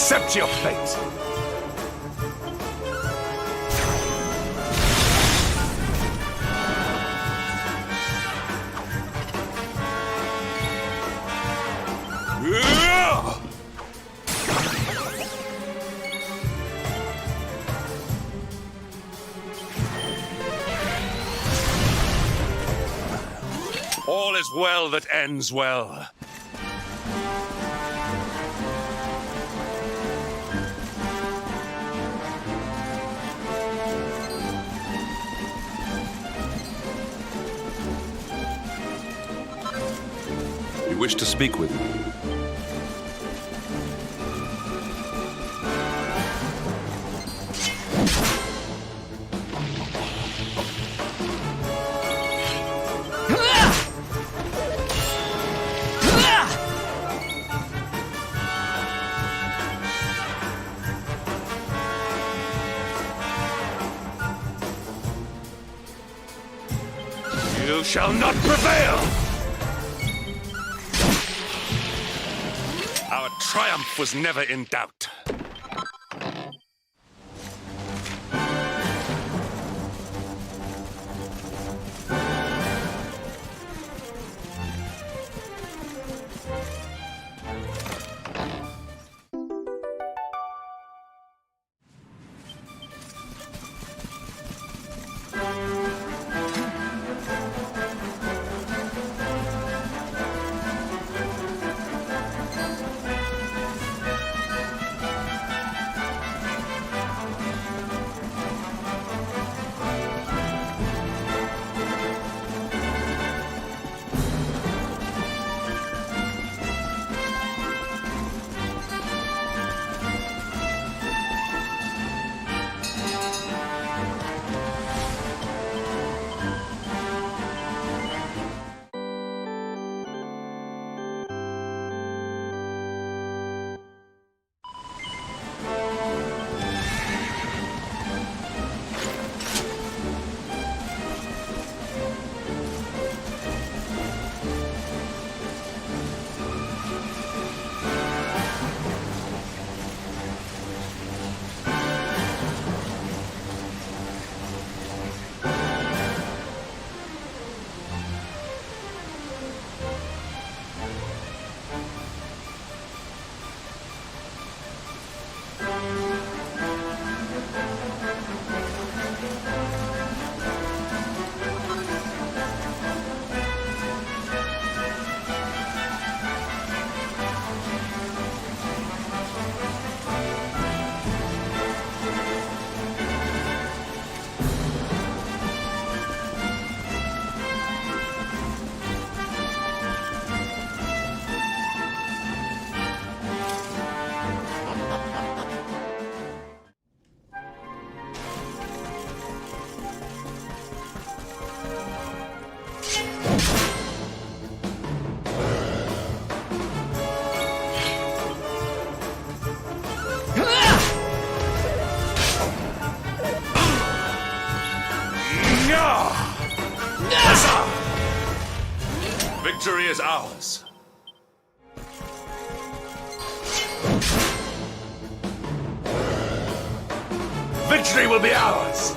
Accept your fate. All is well that ends well. You wish to speak with me? You shall not prevail! Our triumph was never in doubt. Victory is ours. Victory will be ours.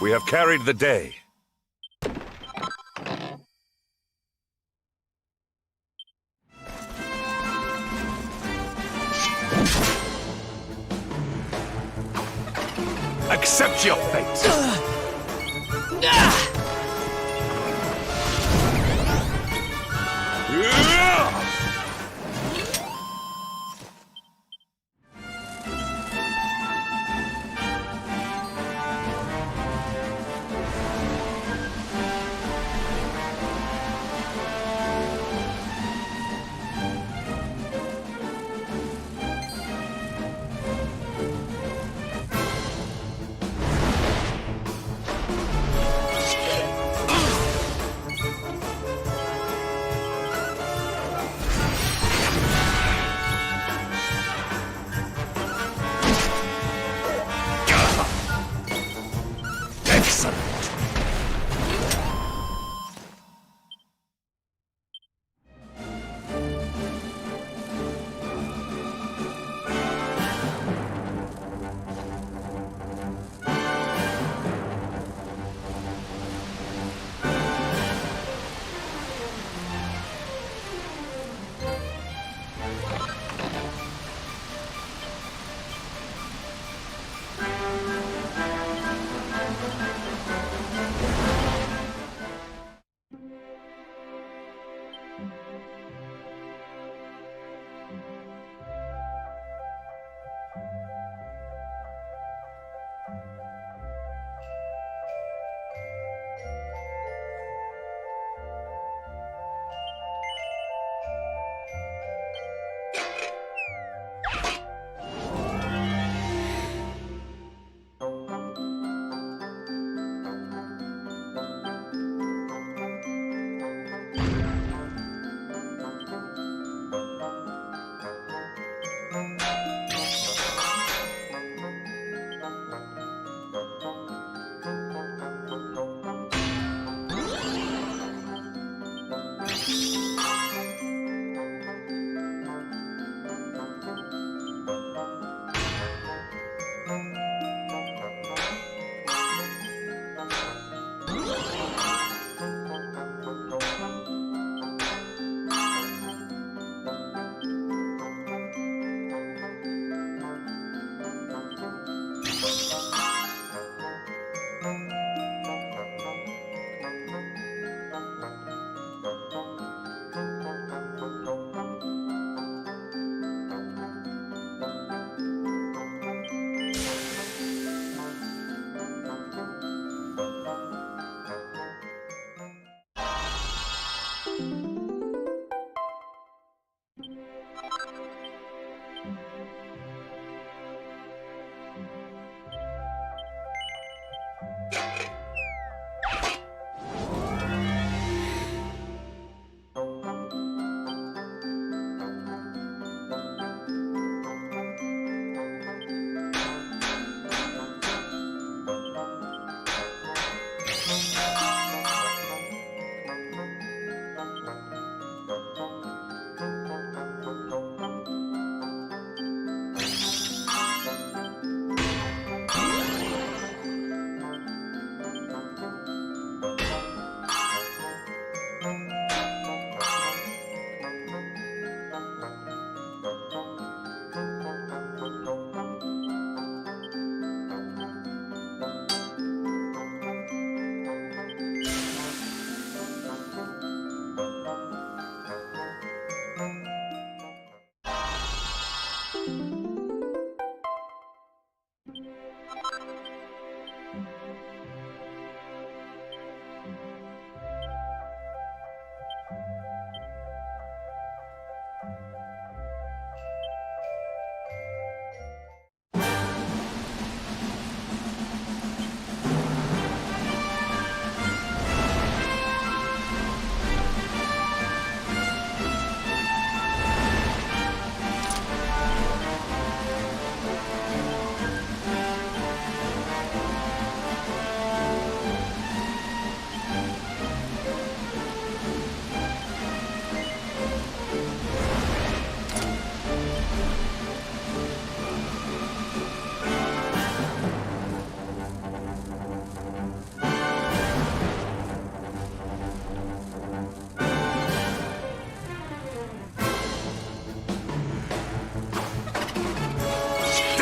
We have carried the day. Accept your fate!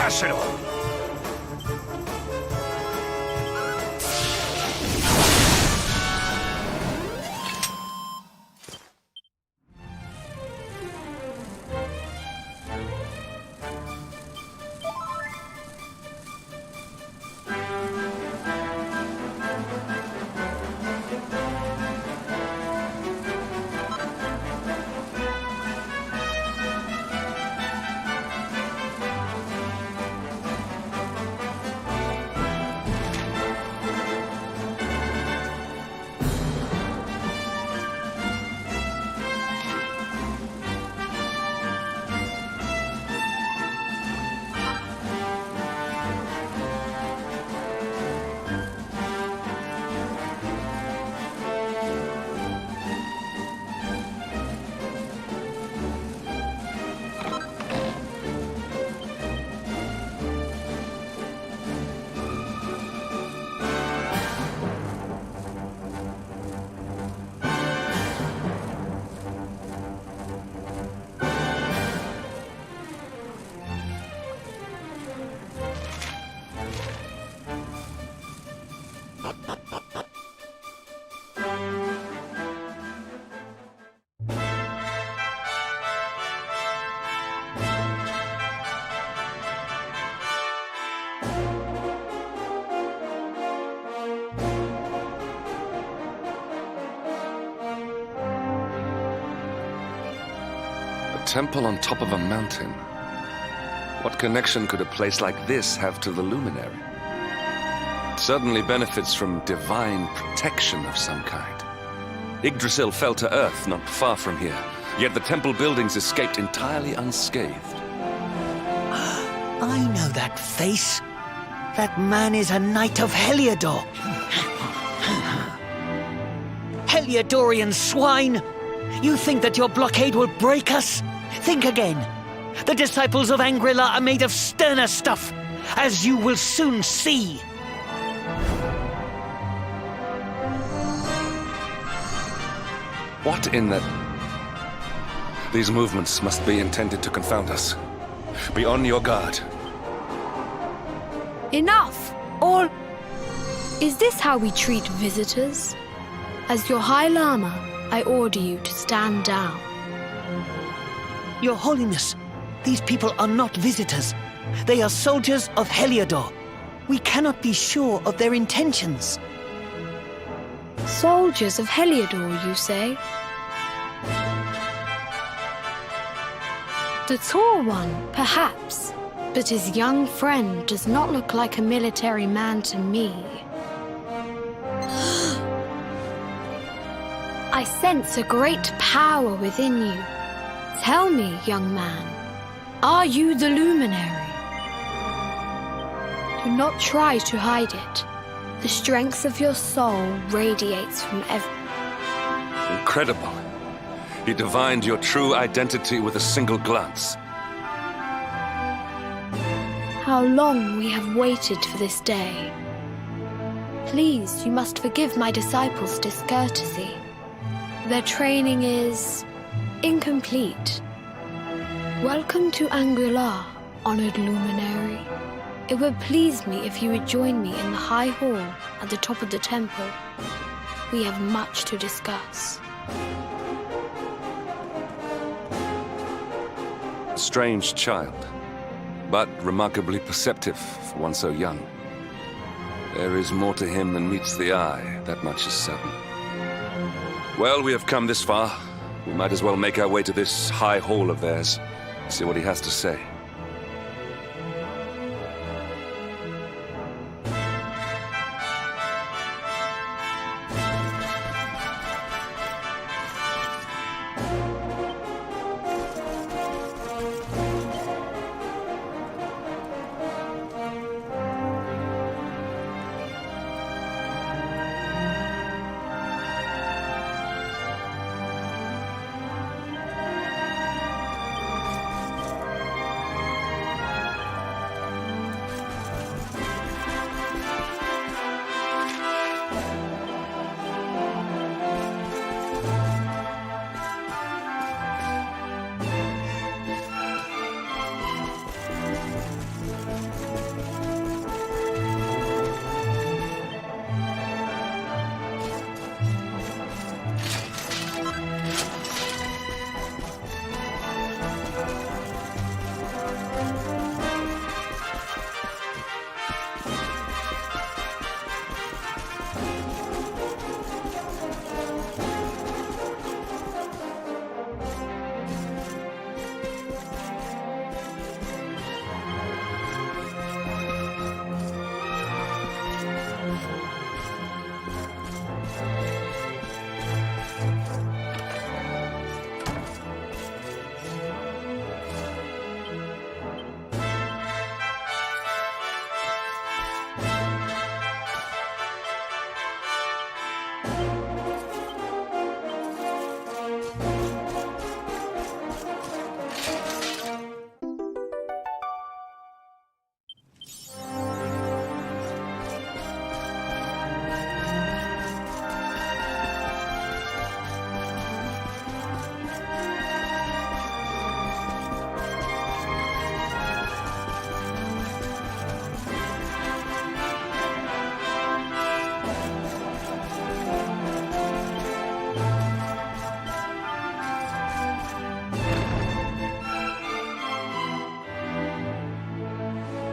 Tassador! A temple on top of a mountain. What connection could a place like this have to the luminary? It certainly benefits from divine protection of some kind. Yggdrasil fell to earth not far from here, yet the temple buildings escaped entirely unscathed. I know that face. That man is a knight of Heliodor. Heliodorian swine! You think that your blockade will break us? Think again. The disciples of Angri-La are made of sterner stuff, as you will soon see. What in the... These movements must be intended to confound us. Be on your guard. Enough! Or... is this how we treat visitors? As your High Lama, I order you to stand down. Your Holiness, these people are not visitors. They are soldiers of Heliodor. We cannot be sure of their intentions. Soldiers of Heliodor, you say? The tall one, perhaps, but his young friend does not look like a military man to me. I sense a great power within you. Tell me, young man, are you the luminary? Do not try to hide it. The strength of your soul radiates from Incredible. He divined your true identity with a single glance. How long we have waited for this day. Please, you must forgive my disciples' discourtesy. Their training is incomplete. Welcome to Angri-La, honored luminary. It would please me if you would join me in the high hall at the top of the temple. We have much to discuss. Strange child, but remarkably perceptive for one so young. There is more to him than meets the eye, that much is certain. Well, we have come this far. We might as well make our way to this high hall of theirs, see what he has to say.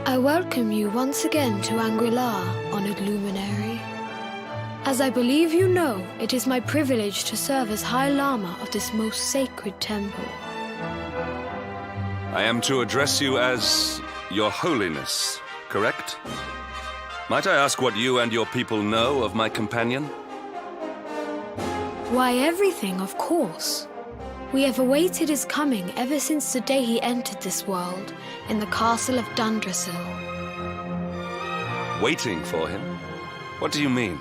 I welcome you once again to Angri-La, honored luminary. As I believe you know, it is my privilege to serve as High Lama of this most sacred temple. I am to address you as Your Holiness, correct? Might I ask what you and your people know of my companion? Why, everything, of course. We have awaited his coming ever since the day he entered this world, in the castle of Dundrasil. Waiting for him? What do you mean?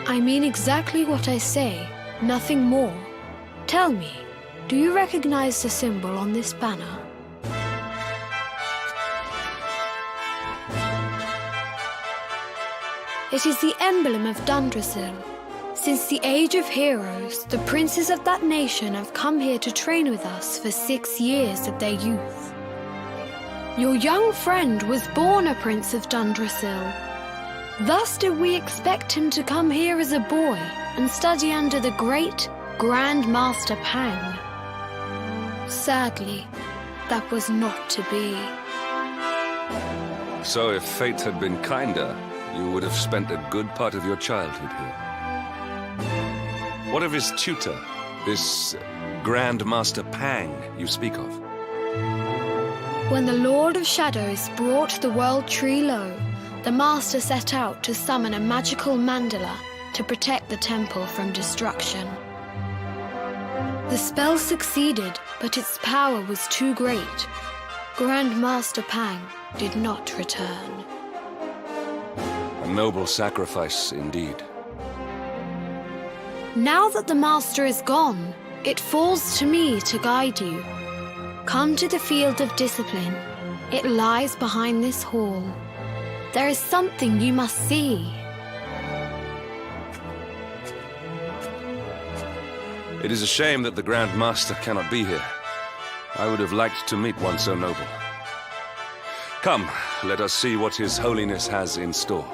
I mean exactly what I say, nothing more. Tell me, do you recognize the symbol on this banner? It is the emblem of Dundrasil. Since the Age of Heroes, the princes of that nation have come here to train with us for 6 years of their youth. Your young friend was born a prince of Dundrasil. Thus did we expect him to come here as a boy and study under the great Grand Master Pang. Sadly, that was not to be. So if fate had been kinder, you would have spent a good part of your childhood here. What of his tutor, this Grand Master Pang you speak of? When the Lord of Shadows brought the World Tree low, the Master set out to summon a magical mandala to protect the temple from destruction. The spell succeeded, but its power was too great. Grand Master Pang did not return. A noble sacrifice indeed. Now that the Master is gone, it falls to me to guide you. Come to the Field of Discipline. It lies behind this hall. There is something you must see. It is a shame that the Grand Master cannot be here. I would have liked to meet one so noble. Come, let us see what His Holiness has in store.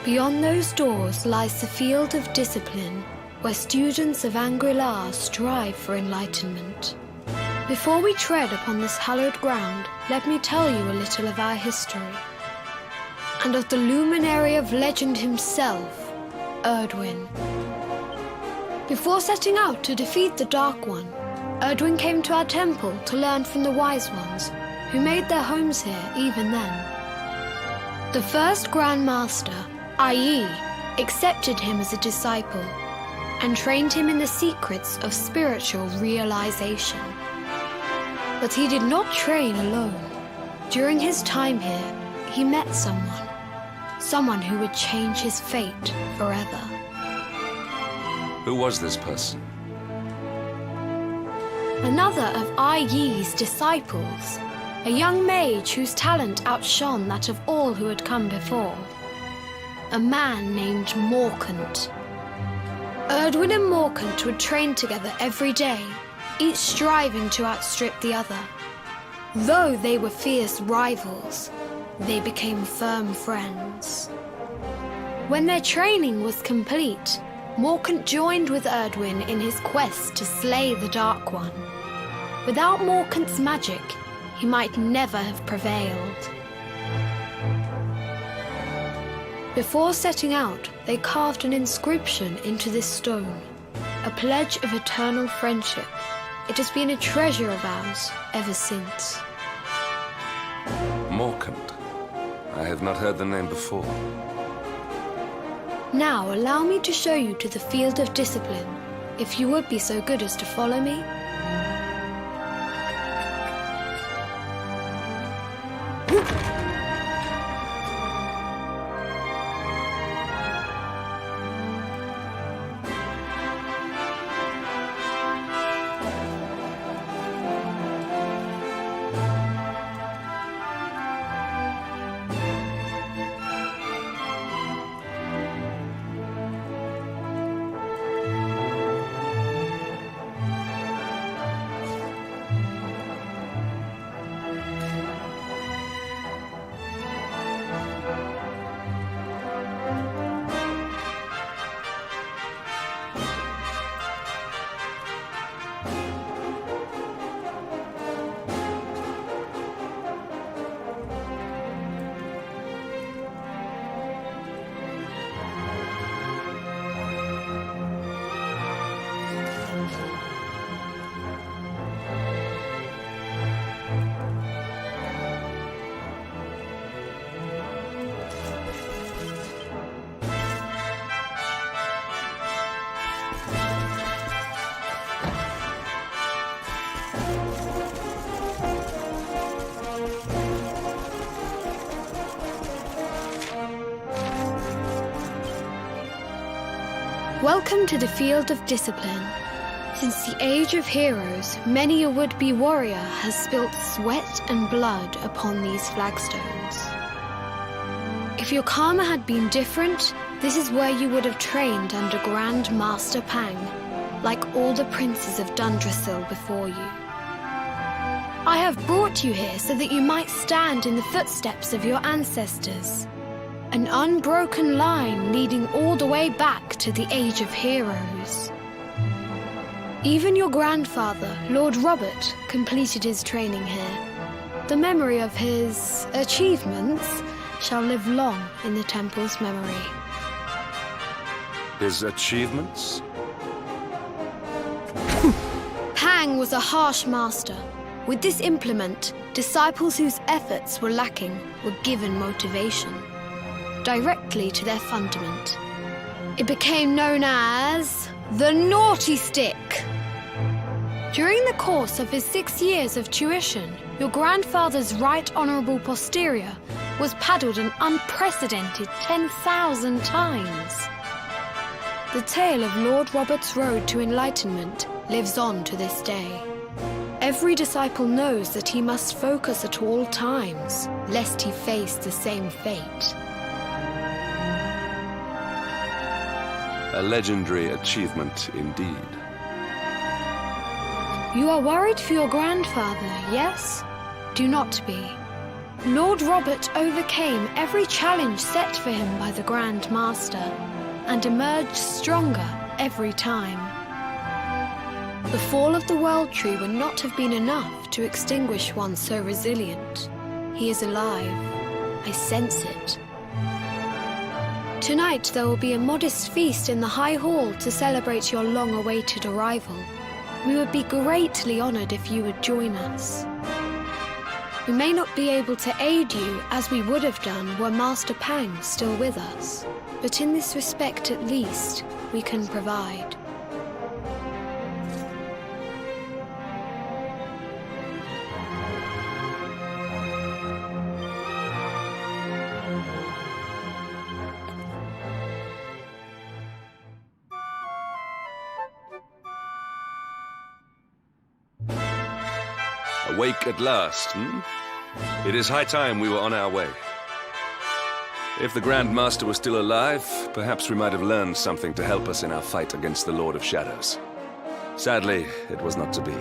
Beyond those doors lies the field of discipline, where students of Angri-La strive for enlightenment. Before we tread upon this hallowed ground, let me tell you a little of our history, and of the luminary of legend himself, Erdwin. Before setting out to defeat the Dark One, Erdwin came to our temple to learn from the Wise Ones, who made their homes here even then. The first Grand Master, Ai, accepted him as a disciple and trained him in the secrets of spiritual realization. But he did not train alone. During his time here, he met someone who would change his fate forever. Who was this person? Another of Ai Yi's disciples, a young mage whose talent outshone that of all who had come before. A man named Morkant. Erdwin and Morkant would train together every day, each striving to outstrip the other. Though they were fierce rivals, they became firm friends. When their training was complete, Morkant joined with Erdwin in his quest to slay the Dark One. Without Morkant's magic, he might never have prevailed. Before setting out, they carved an inscription into this stone, a pledge of eternal friendship. It has been a treasure of ours ever since. Morkant. I have not heard the name before. Now allow me to show you to the field of discipline, if you would be so good as to follow me. Welcome to the field of discipline. Since the age of heroes, many a would-be warrior has spilt sweat and blood upon these flagstones. If your karma had been different, this is where you would have trained under Grand Master Pang, like all the princes of Dundrasil before you. I have brought you here so that you might stand in the footsteps of your ancestors. An unbroken line leading all the way back to the Age of Heroes. Even your grandfather, Lord Robert, completed his training here. The memory of his achievements shall live long in the temple's memory. His achievements? Pang was a harsh master. With this implement, disciples whose efforts were lacking were given motivation directly to their fundament. It became known as the Naughty Stick. During the course of his 6 years of tuition, your grandfather's right honourable posterior was paddled an unprecedented 10,000 times. The tale of Lord Robert's road to enlightenment lives on to this day. Every disciple knows that he must focus at all times, lest he face the same fate. A legendary achievement indeed. You are worried for your grandfather, yes? Do not be. Lord Robert overcame every challenge set for him by the Grand Master and emerged stronger every time. The fall of the World Tree would not have been enough to extinguish one so resilient. He is alive. I sense it. Tonight there will be a modest feast in the High Hall to celebrate your long-awaited arrival. We would be greatly honored if you would join us. We may not be able to aid you as we would have done were Master Pang still with us, but in this respect at least, we can provide. Awake at last, hmm? It is high time we were on our way. If the Grand Master was still alive, perhaps we might have learned something to help us in our fight against the Lord of Shadows. Sadly, it was not to be.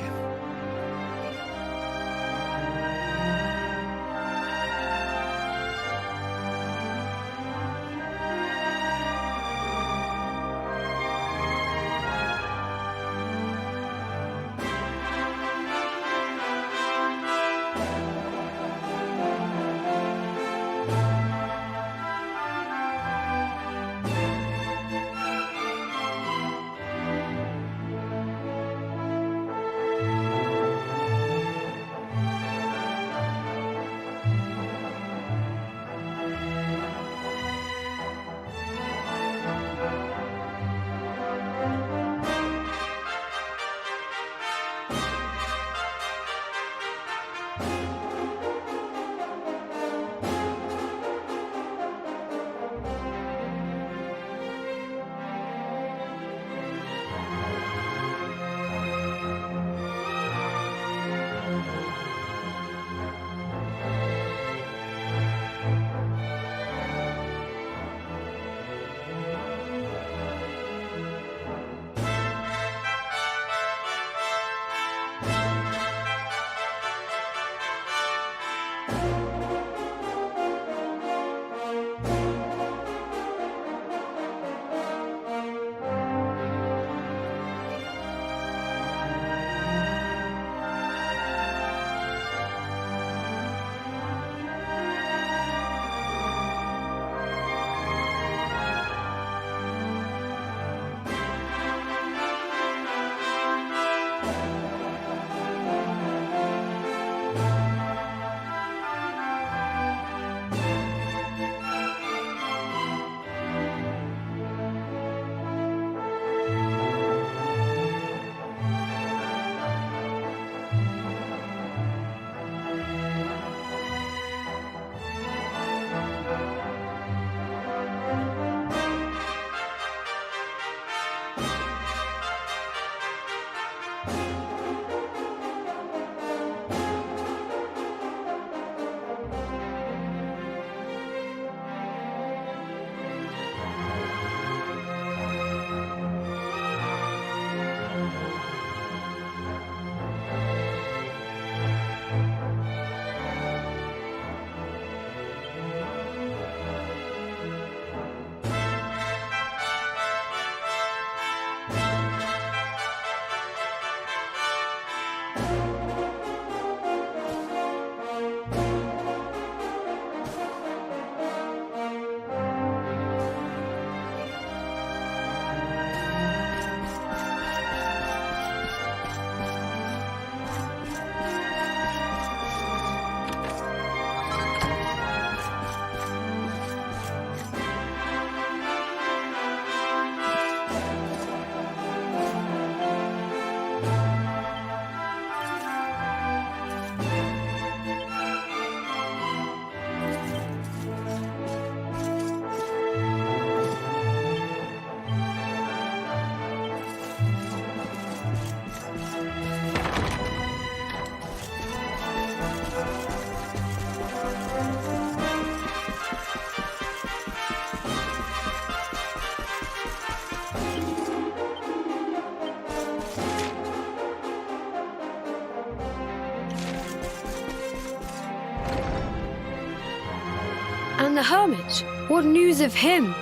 and the hermit? What news of him?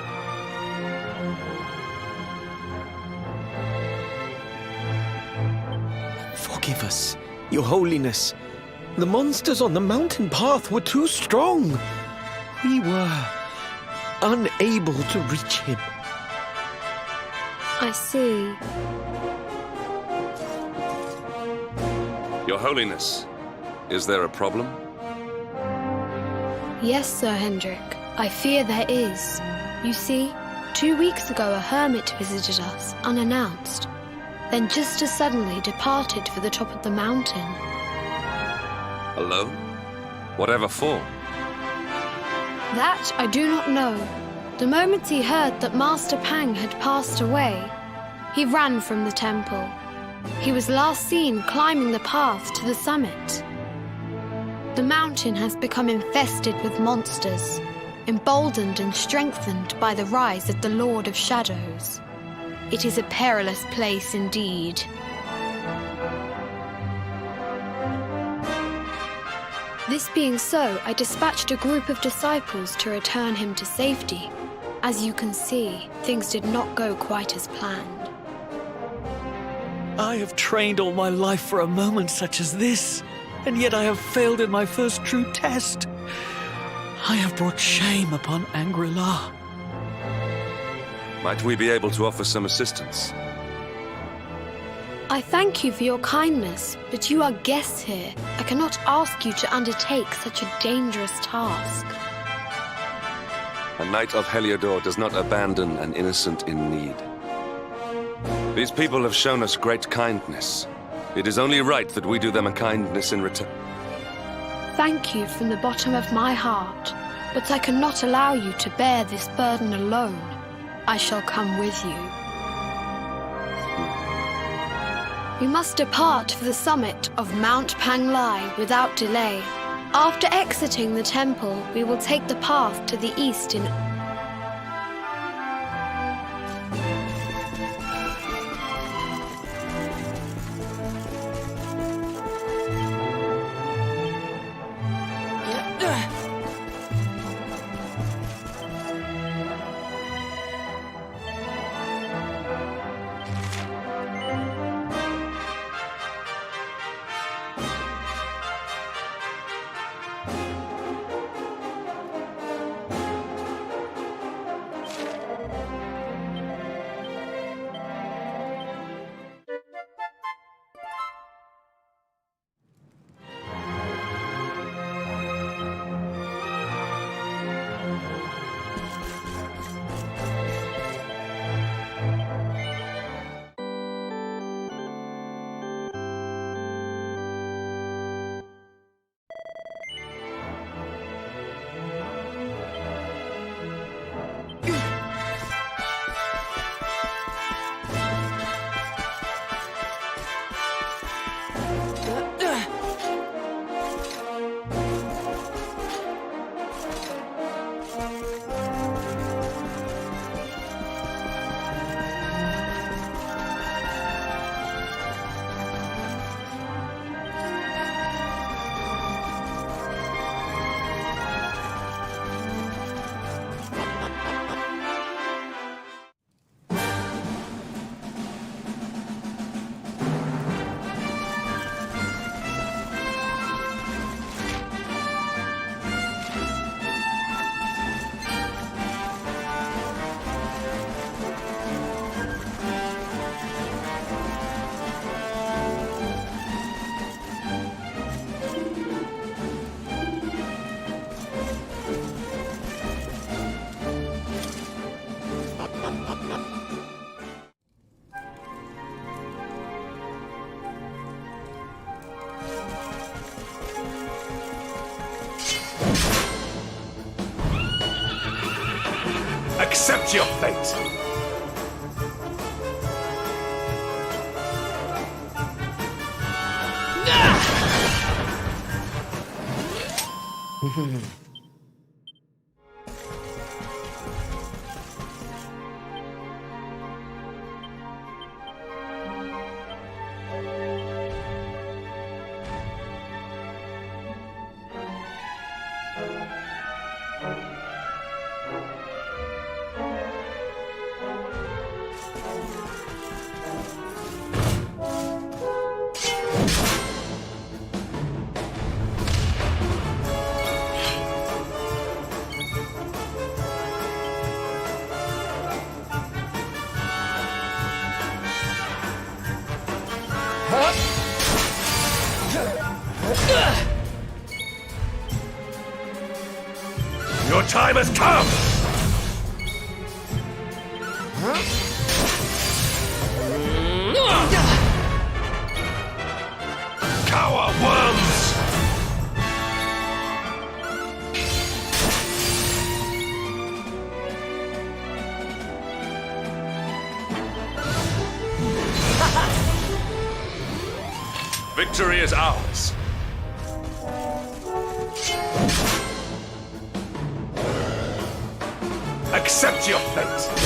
Forgive us, Your Holiness. The monsters on the mountain path were too strong. We were unable to reach him. I see. Your Holiness, is there a problem? Yes, Sir Hendrik. I fear there is. You see, 2 weeks ago a hermit visited us, unannounced, then just as suddenly departed for the top of the mountain. Alone? Whatever for? That I do not know. The moment he heard that Master Pang had passed away, he ran from the temple. He was last seen climbing the path to the summit. The mountain has become infested with monsters, emboldened and strengthened by the rise of the Lord of Shadows. It is a perilous place indeed. This being so, I dispatched a group of disciples to return him to safety. As you can see, things did not go quite as planned. I have trained all my life for a moment such as this, and yet I have failed in my first true test. I have brought shame upon Angri-La. Might we be able to offer some assistance? I thank you for your kindness, but you are guests here. I cannot ask you to undertake such a dangerous task. A knight of Heliodor does not abandon an innocent in need. These people have shown us great kindness. It is only right that we do them a kindness in return. Thank you from the bottom of my heart, but I cannot allow you to bear this burden alone. I shall come with you. We must depart for the summit of Mount Panglai without delay. After exiting the temple, we will take the path to the east in... Accept your fate! time has come! Cower worms! Victory is ours. Accept your fate.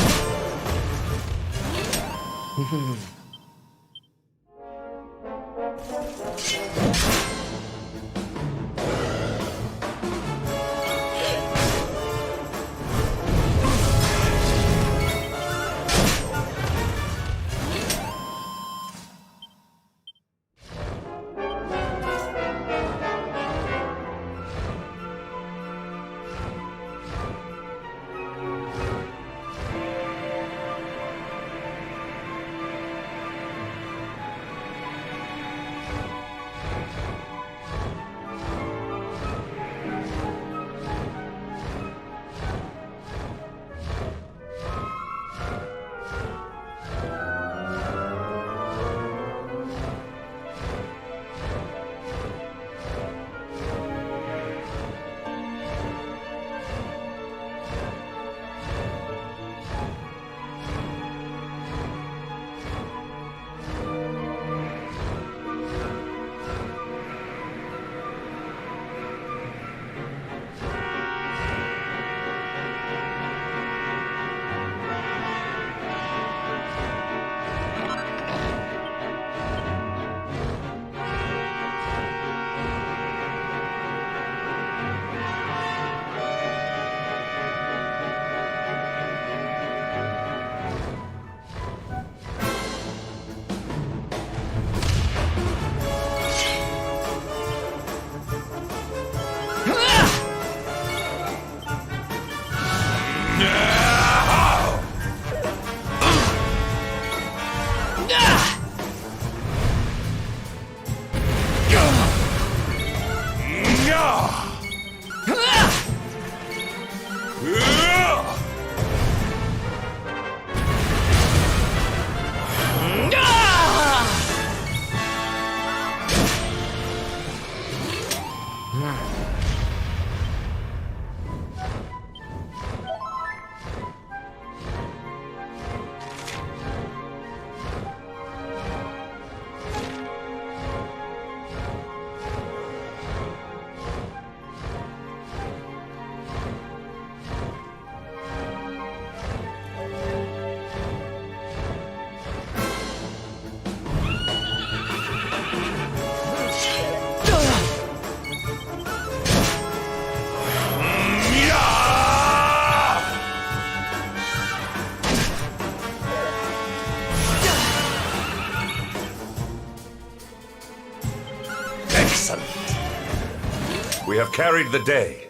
Excellent. We have carried the day.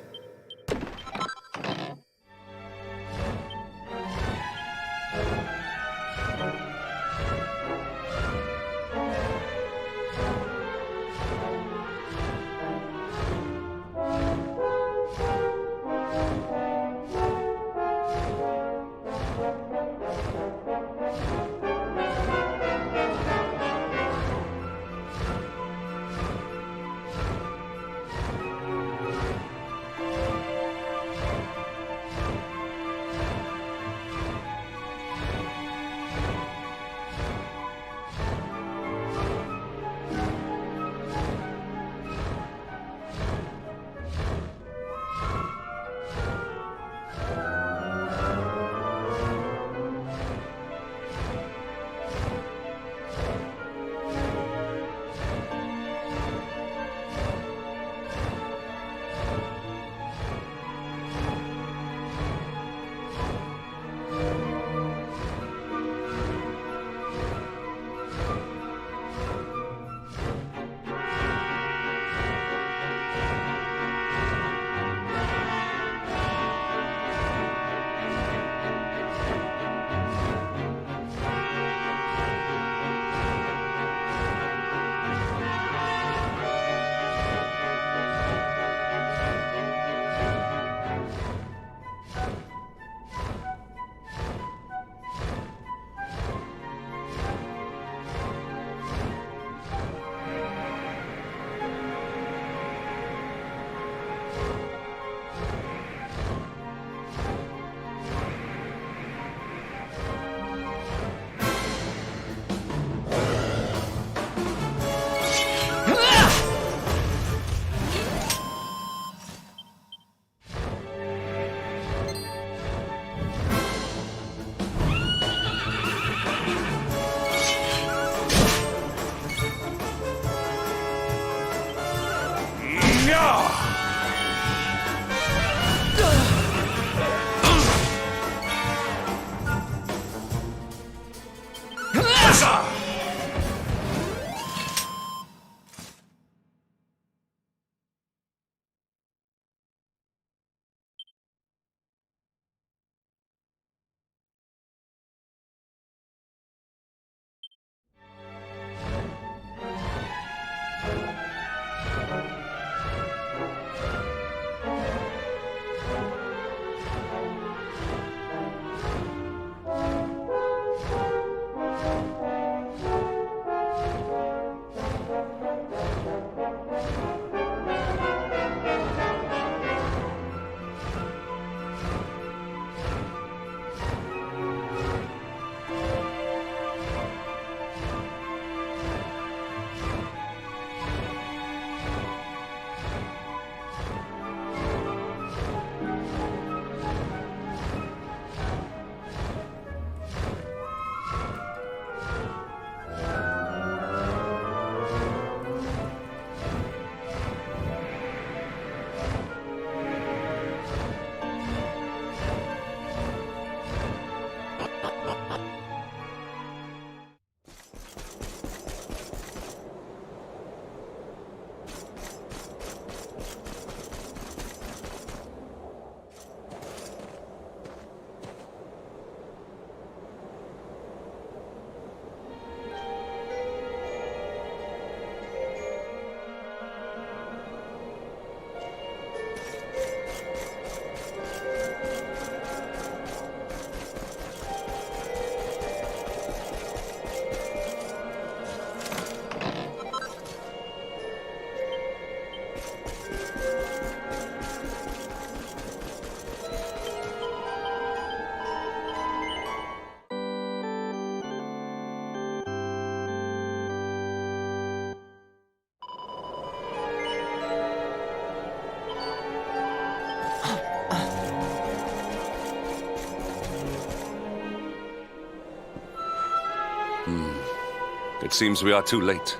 It seems we are too late.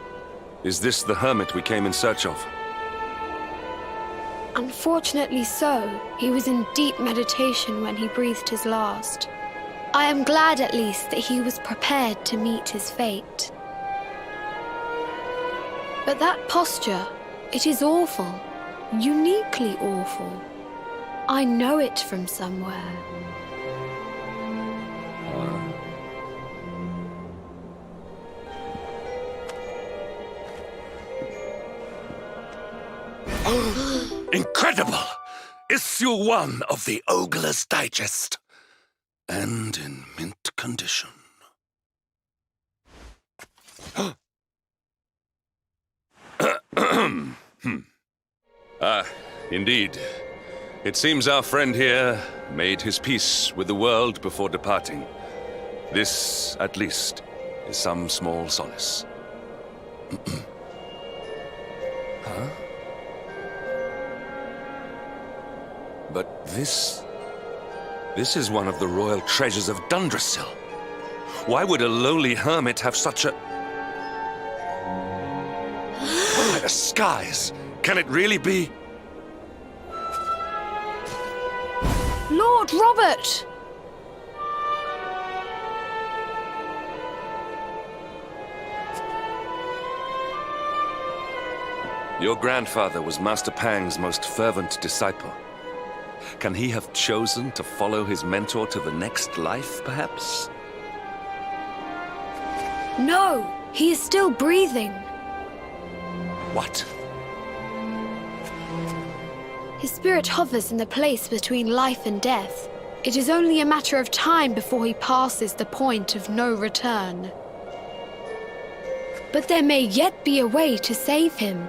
Is this the hermit we came in search of? Unfortunately so. He was in deep meditation when he breathed his last. I am glad at least that he was prepared to meet his fate. But that posture, it is awful. Uniquely awful. I know it from somewhere. Incredible! Issue 1 of the Ogler's Digest. And in mint condition. Indeed. It seems our friend here made his peace with the world before departing. This, at least, is some small solace. Huh? But this is one of the royal treasures of Dundrasil. Why would a lowly hermit have such a... By the skies! Can it really be? Lord Robert! Your grandfather was Master Pang's most fervent disciple. Can he have chosen to follow his mentor to the next life, perhaps? No, he is still breathing. What? His spirit hovers in the place between life and death. It is only a matter of time before he passes the point of no return. But there may yet be a way to save him.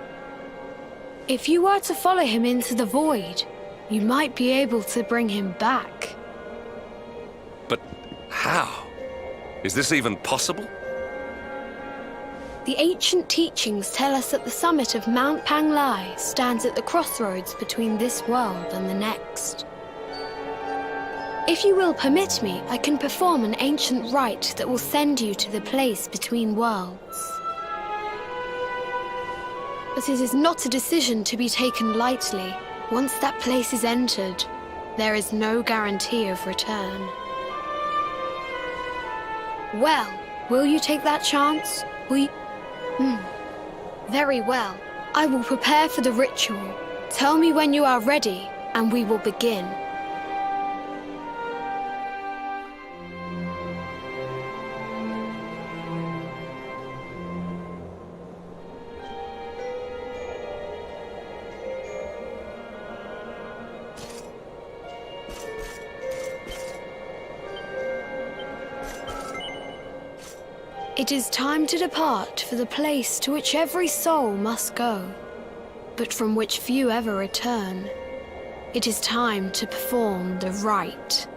If you were to follow him into the void, you might be able to bring him back. But how? Is this even possible? The ancient teachings tell us that the summit of Mount Panglai stands at the crossroads between this world and the next. If you will permit me, I can perform an ancient rite that will send you to the place between worlds. But it is not a decision to be taken lightly. Once that place is entered, there is no guarantee of return. Well, will you take that chance? Will you... Very well. I will prepare for the ritual. Tell me when you are ready, and we will begin. It is time to depart for the place to which every soul must go, but from which few ever return. It is time to perform the rite.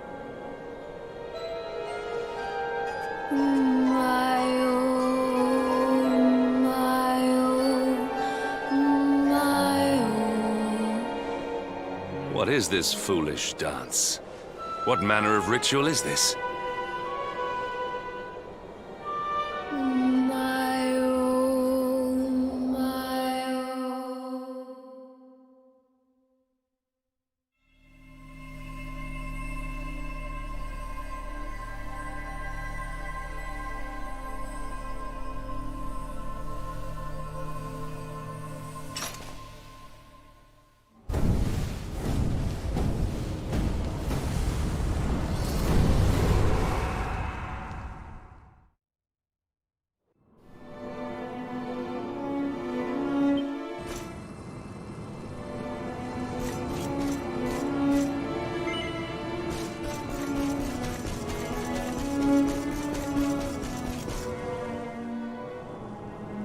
What is this foolish dance? What manner of ritual is this?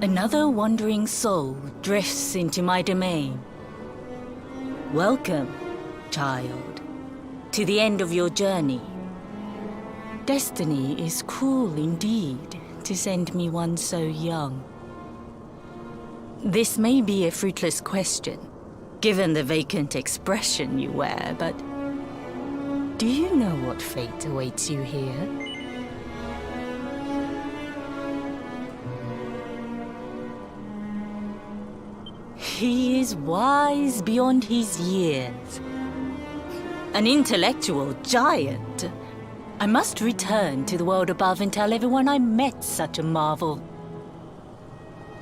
Another wandering soul drifts into my domain. Welcome, child, to the end of your journey. Destiny is cruel indeed to send me one so young. This may be a fruitless question, given the vacant expression you wear, but do you know what fate awaits you here? He is wise beyond his years. An intellectual giant. I must return to the world above and tell everyone I met such a marvel.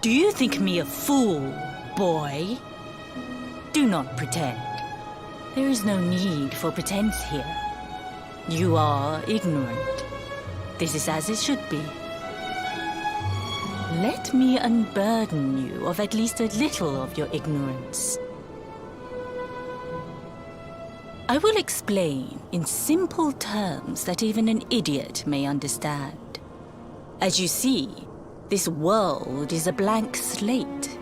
Do you think me a fool, boy? Do not pretend. There is no need for pretense here. You are ignorant. This is as it should be. Let me unburden you of at least a little of your ignorance. I will explain in simple terms that even an idiot may understand. As you see, this world is a blank slate.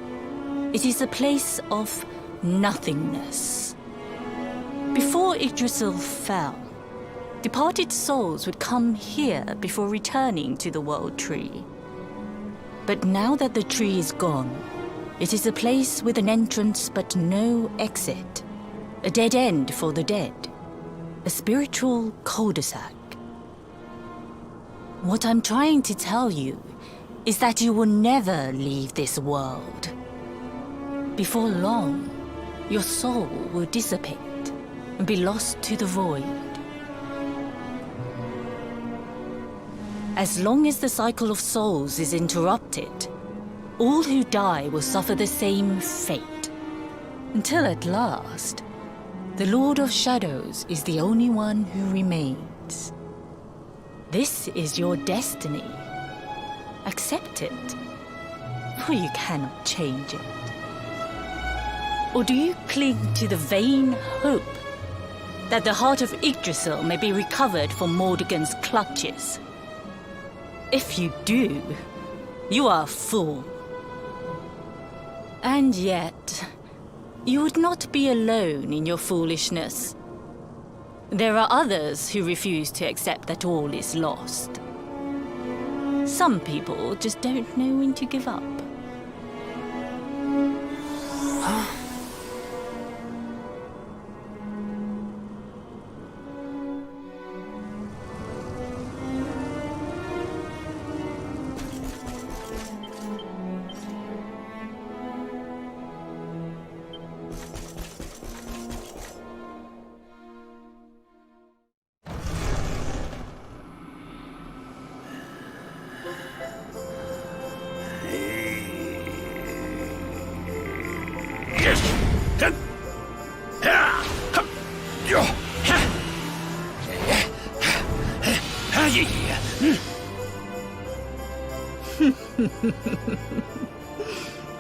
It is a place of nothingness. Before Yggdrasil fell, departed souls would come here before returning to the World Tree. But now that the tree is gone, it is a place with an entrance but no exit. A dead end for the dead. A spiritual cul-de-sac. What I'm trying to tell you is that you will never leave this world. Before long, your soul will dissipate and be lost to the void. As long as the cycle of souls is interrupted, all who die will suffer the same fate. Until at last, the Lord of Shadows is the only one who remains. This is your destiny. Accept it, for you cannot change it. Or do you cling to the vain hope that the heart of Yggdrasil may be recovered from Mordegon's clutches? If you do, you are a fool. And yet, you would not be alone in your foolishness. There are others who refuse to accept that all is lost. Some people just don't know when to give up.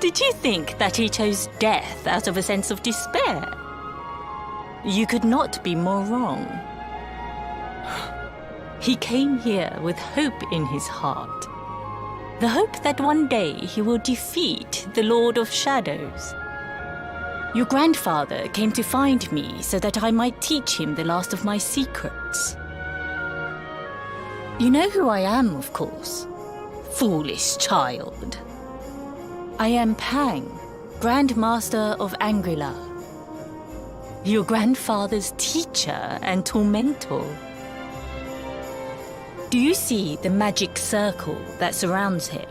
Did you think that he chose death out of a sense of despair? You could not be more wrong. He came here with hope in his heart. The hope that one day he will defeat the Lord of Shadows. Your grandfather came to find me so that I might teach him the last of my secrets. You know who I am, of course. Foolish child. I am Pang, Grand Master of Angrila. Your grandfather's teacher and tormentor. Do you see the magic circle that surrounds him?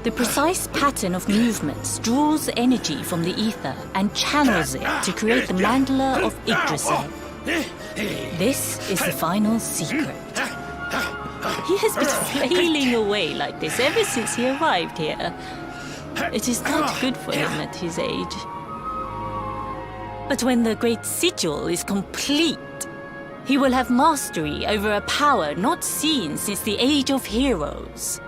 The precise pattern of movements draws energy from the ether and channels it to create the mandala of Yggdrasil. This is the final secret. He has been flailing away like this ever since he arrived here. It is not good for him at his age. But when the great sigil is complete, he will have mastery over a power not seen since the Age of Heroes.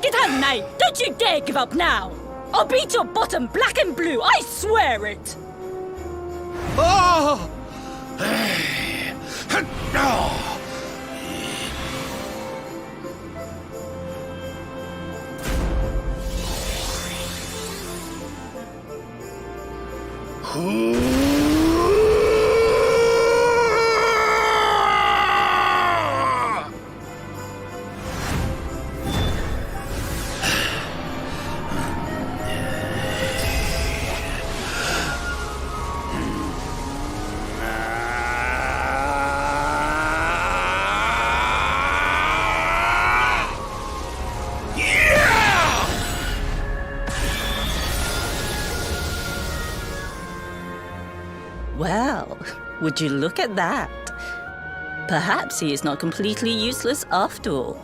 Get out, Knight! Don't you dare give up now! I'll beat your bottom black and blue, I swear it! Oh! Would you look at that? Perhaps he is not completely useless after all.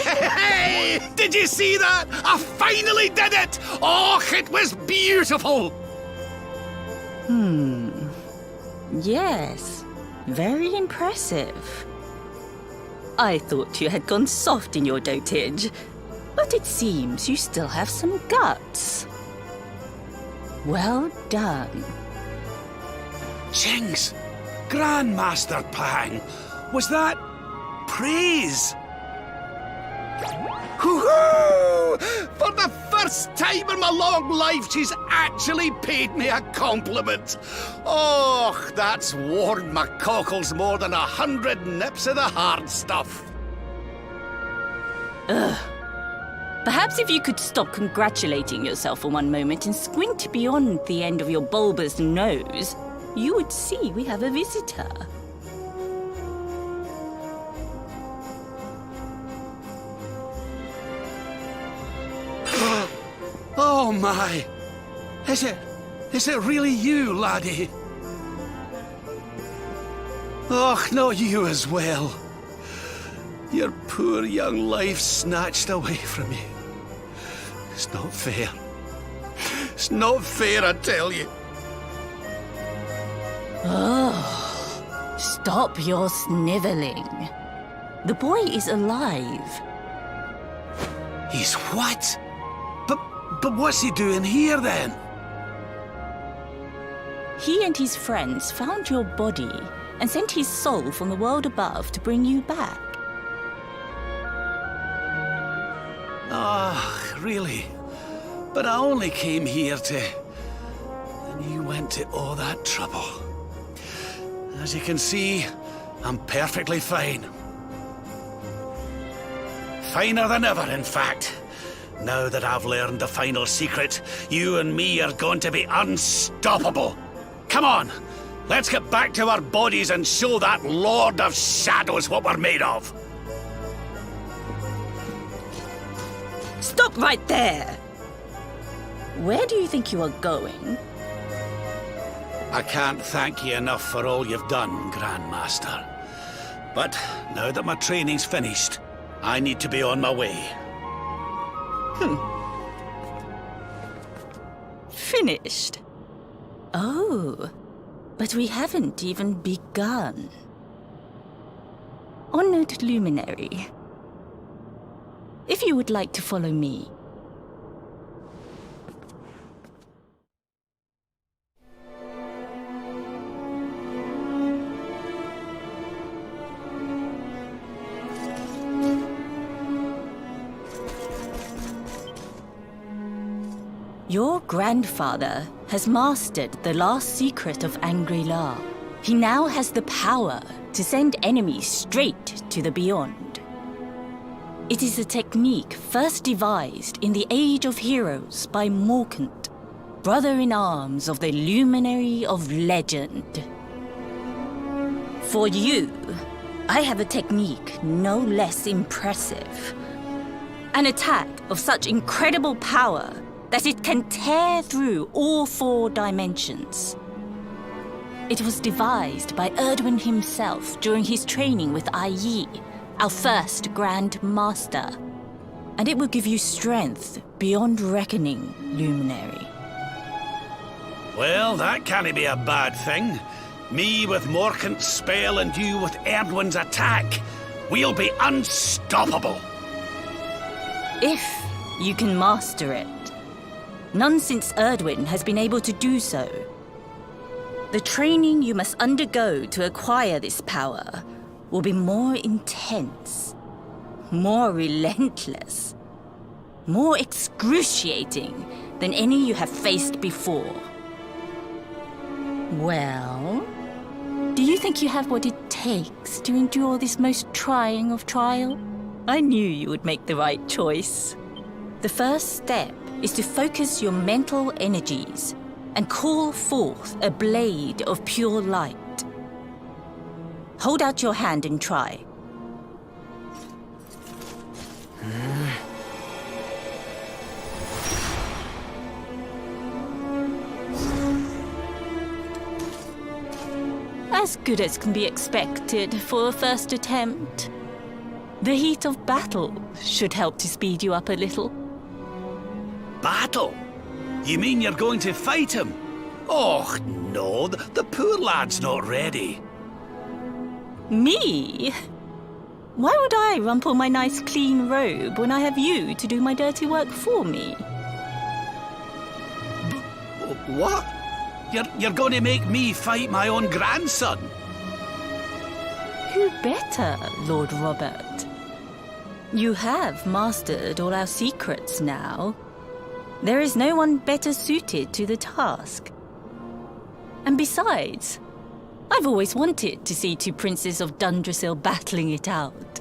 Hey! Did you see that? I finally did it! Oh, it was beautiful! Yes, very impressive. I thought you had gone soft in your dotage, but it seems you still have some guts. Well done. Jinx! Grandmaster Pang! Was that praise? Hoo-hoo! For the first time in my long life, she's actually paid me a compliment. Oh, that's warmed my cockles more than 100 nips of the hard stuff. Perhaps if you could stop congratulating yourself for one moment and squint beyond the end of your bulbous nose, you would see we have a visitor. Oh my! Is it really you, laddie? Oh, not you as well. Your poor young life snatched away from you. It's not fair. It's not fair, I tell you. Oh, stop your sniveling. The boy is alive. He's what? But what's he doing here then? He and his friends found your body and sent his soul from the world above to bring you back. Ah, really? But I only came here to... And you went to all that trouble. As you can see, I'm perfectly fine. Finer than ever, in fact. Now that I've learned the final secret, you and me are going to be unstoppable. Come on, let's get back to our bodies and show that Lord of Shadows what we're made of. Stop right there! Where do you think you are going? I can't thank you enough for all you've done, Grandmaster. But now that my training's finished, I need to be on my way. Finished? Oh, but we haven't even begun. Honored Luminary, if you would like to follow me. Your grandfather has mastered the last secret of Angri-La. He now has the power to send enemies straight to the beyond. It is a technique first devised in the Age of Heroes by Morkant, brother-in-arms of the Luminary of Legend. For you, I have a technique no less impressive. An attack of such incredible power that it can tear through all 4 dimensions. It was devised by Erdwin himself during his training with Yi, our first Grand Master. And it will give you strength beyond reckoning, Luminary. Well, that can't be a bad thing. Me with Morkant's spell and you with Erdwin's attack. We'll be unstoppable. If you can master it. None since Erdwin has been able to do so. The training you must undergo to acquire this power will be more intense, more relentless, more excruciating than any you have faced before. Well, do you think you have what it takes to endure this most trying of trial? I knew you would make the right choice. The first step is to focus your mental energies and call forth a blade of pure light. Hold out your hand and try. As good as can be expected for a first attempt. The heat of battle should help to speed you up a little. Battle? You mean you're going to fight him? Oh, no, the poor lad's not ready. Me? Why would I rumple my nice clean robe when I have you to do my dirty work for me? What? You're going to make me fight my own grandson? Who better, Lord Robert? You have mastered all our secrets now. There is no one better suited to the task. And besides, I've always wanted to see two princes of Dundrasil battling it out.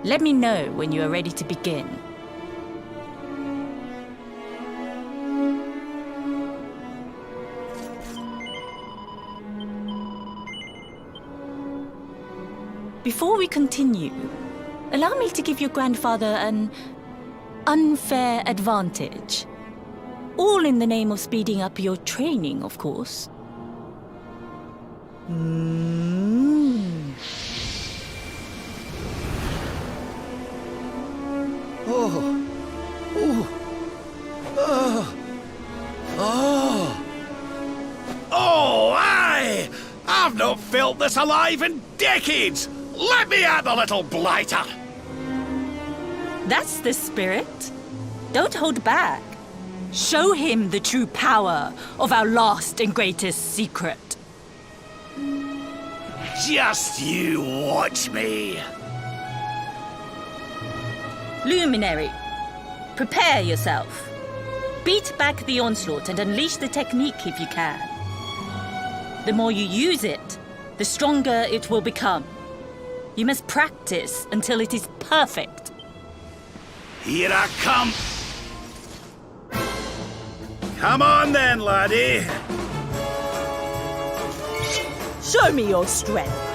Let me know when you are ready to begin. Before we continue, allow me to give your grandfather an unfair advantage. All in the name of speeding up your training, of course. Oh, aye! I've not felt this alive in decades! Let me at the little blighter! That's the spirit. Don't hold back. Show him the true power of our last and greatest secret. Just you watch me! Luminary, prepare yourself. Beat back the onslaught and unleash the technique if you can. The more you use it, the stronger it will become. You must practice until it is perfect. Here I come! Come on then, laddie! Show me your strength.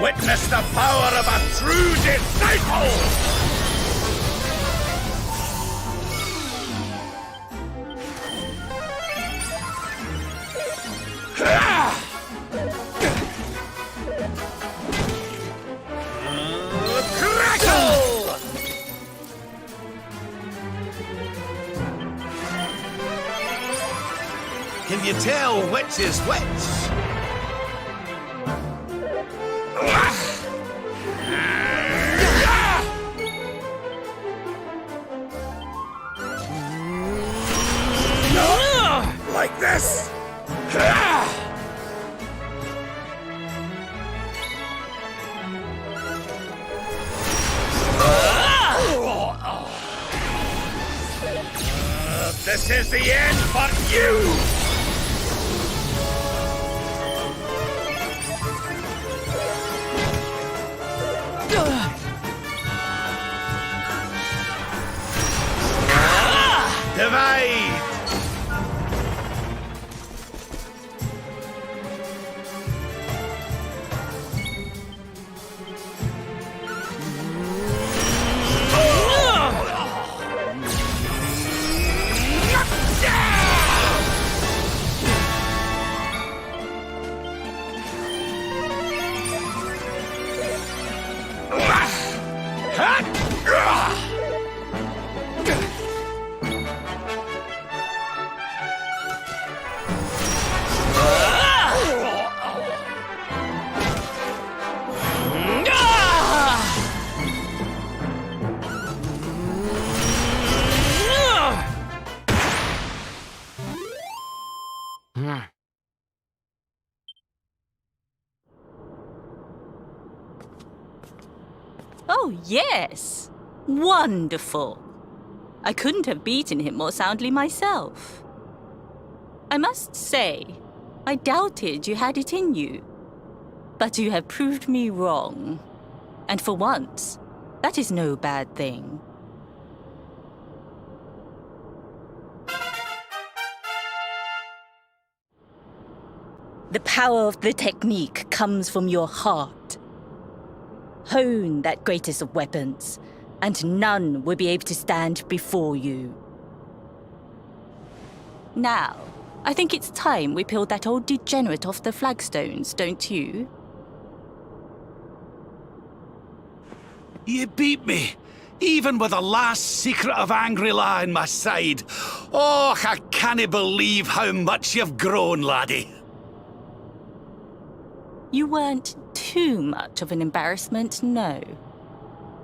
Witness the power of a true disciple! Crackle! Can you tell which is which? Like this? This is the end for you! Divide! Yes. Wonderful. I couldn't have beaten him more soundly myself. I must say, I doubted you had it in you. But you have proved me wrong. And for once, that is no bad thing. The power of the technique comes from your heart. Hone that greatest of weapons, and none will be able to stand before you. Now, I think it's time we peeled that old degenerate off the flagstones, don't you? You beat me, even with the last secret of Angri-La in my side. Oh, I can't believe how much you've grown, laddie. You weren't too much of an embarrassment, no.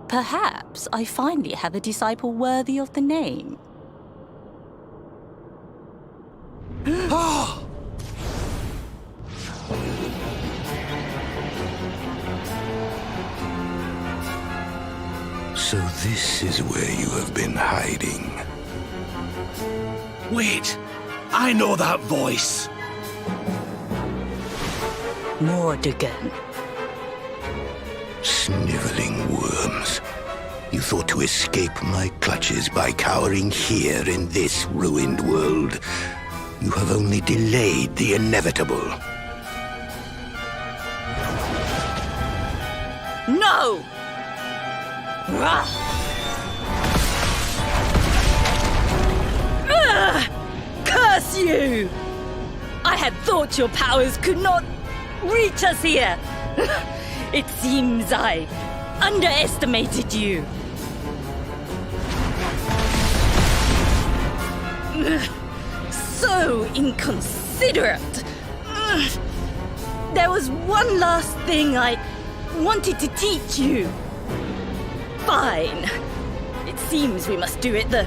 Perhaps I finally have a disciple worthy of the name. Oh! So this is where you have been hiding. Wait, I know that voice. Mordegon. Sniveling worms. You thought to escape my clutches by cowering here in this ruined world. You have only delayed the inevitable. No! Rah! Ugh! Curse you! I had thought your powers could not reach us here. It seems I underestimated you. Ugh! So inconsiderate. Ugh! There was one last thing I wanted to teach you. Fine. It seems we must do it the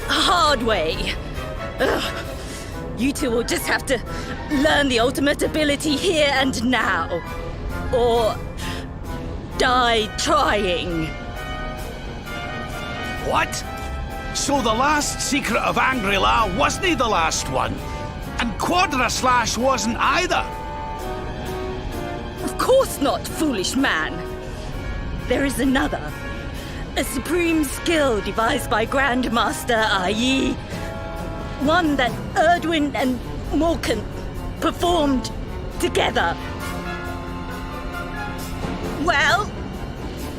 hard way. Ugh. You two will just have to learn the ultimate ability here and now. Or die trying. What? So the last secret of Angri-La wasn't the last one? And Quadra Slash wasn't either? Of course not, foolish man. There is another. A supreme skill devised by Grandmaster Ai. One that Erdwin and Morkan performed together. Well,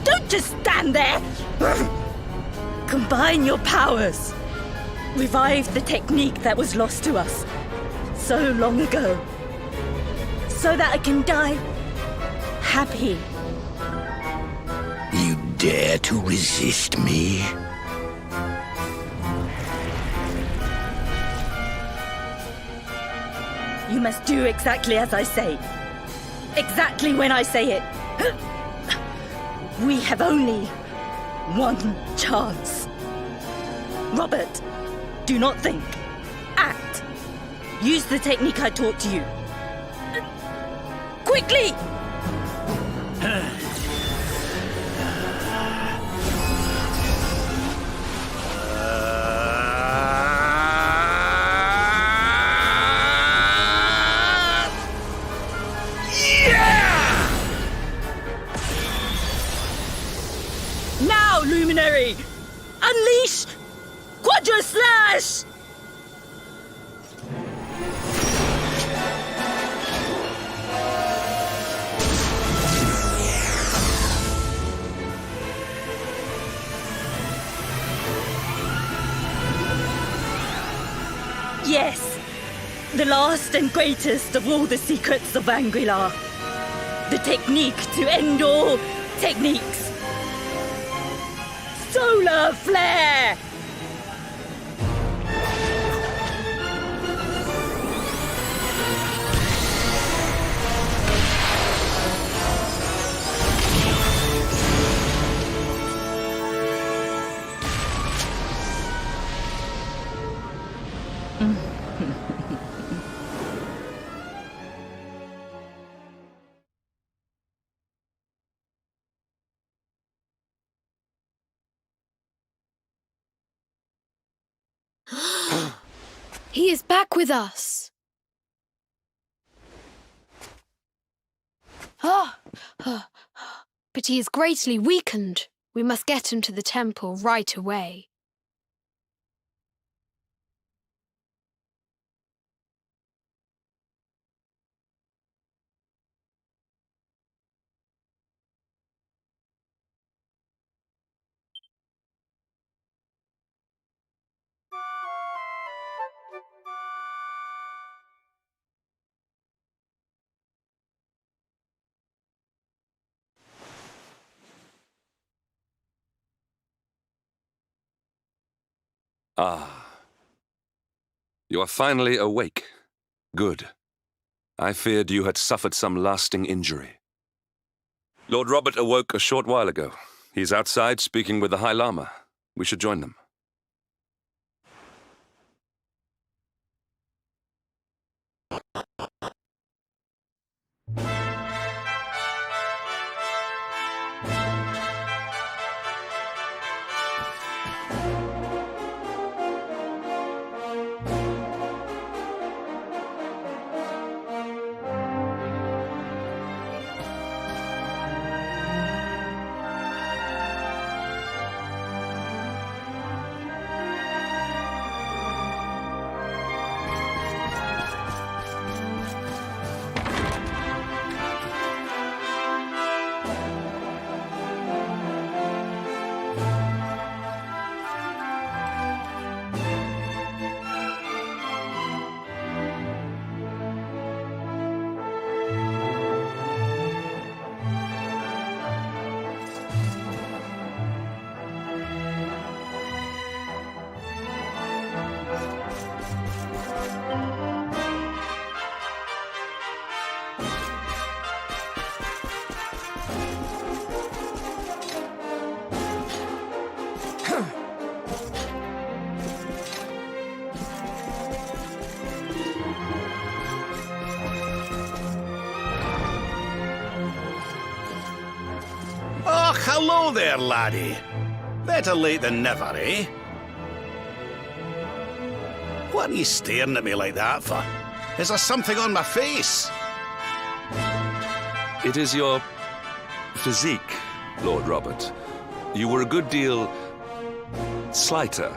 don't just stand there. Combine your powers. Revive the technique that was lost to us so long ago. So that I can die happy. You dare to resist me? You must do exactly as I say. Exactly when I say it. We have only one chance. Robert, do not think. Act. Use the technique I taught to you. Quickly! Now, Luminary! Unleash Quadra Slash! Yes, the last and greatest of all the secrets of Angri-La. The technique to end all techniques. Solar Flare! He is back with us. But he is greatly weakened. We must get him to the temple right away. Ah. You are finally awake. Good. I feared you had suffered some lasting injury. Lord Robert awoke a short while ago. He's outside speaking with the High Lama. We should join them. Oh, hello there, laddie. Better late than never, eh? What are you staring at me like that for? Is there something on my face? It is your physique, Lord Robert. You were a good deal slighter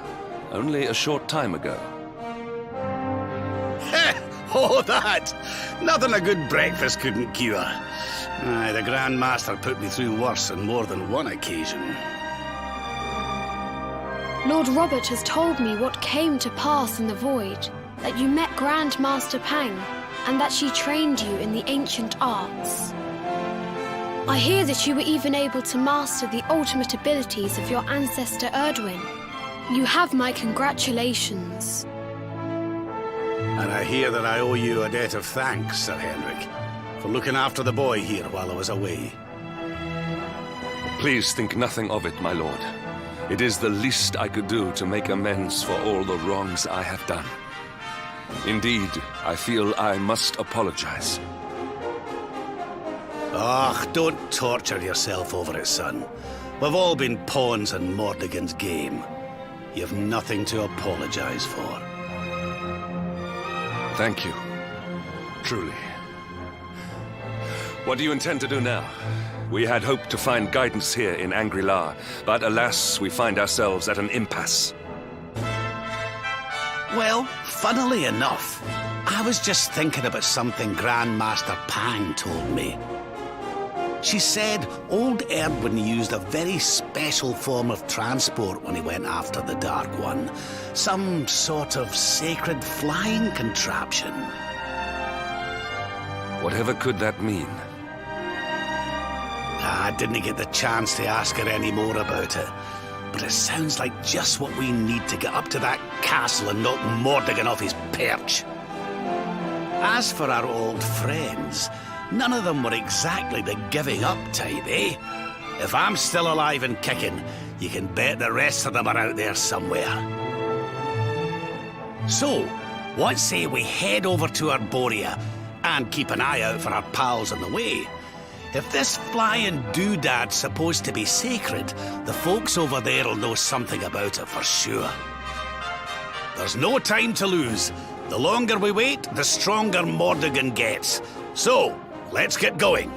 only a short time ago. Oh, that! Nothing a good breakfast couldn't cure. Aye, the Grand Master put me through worse on more than one occasion. Lord Robert has told me what came to pass in the void, that you met Grand Master Pang, and that she trained you in the ancient arts. I hear that you were even able to master the ultimate abilities of your ancestor Erdwin. You have my congratulations. And I hear that I owe you a debt of thanks, Sir Henrik, for looking after the boy here while I was away. Please think nothing of it, my lord. It is the least I could do to make amends for all the wrongs I have done. Indeed, I feel I must apologize. Ah, don't torture yourself over it, son. We've all been pawns in Mordegon's game. You've nothing to apologize for. Thank you. Truly. What do you intend to do now? We had hoped to find guidance here in Angri-La, but alas, we find ourselves at an impasse. Well, funnily enough, I was just thinking about something Grand Master Pang told me. She said old Erdwin used a very special form of transport when he went after the Dark One. Some sort of sacred flying contraption. Whatever could that mean? I didn't get the chance to ask her any more about it, but it sounds like just what we need to get up to that castle and knock Mordegon off his perch. As for our old friends, none of them were exactly the giving up type, eh? If I'm still alive and kicking, you can bet the rest of them are out there somewhere. So, what say we head over to Arborea and keep an eye out for our pals on the way? If this flying doodad's supposed to be sacred, the folks over there will know something about it for sure. There's no time to lose. The longer we wait, the stronger Mordegon gets. So, let's get going.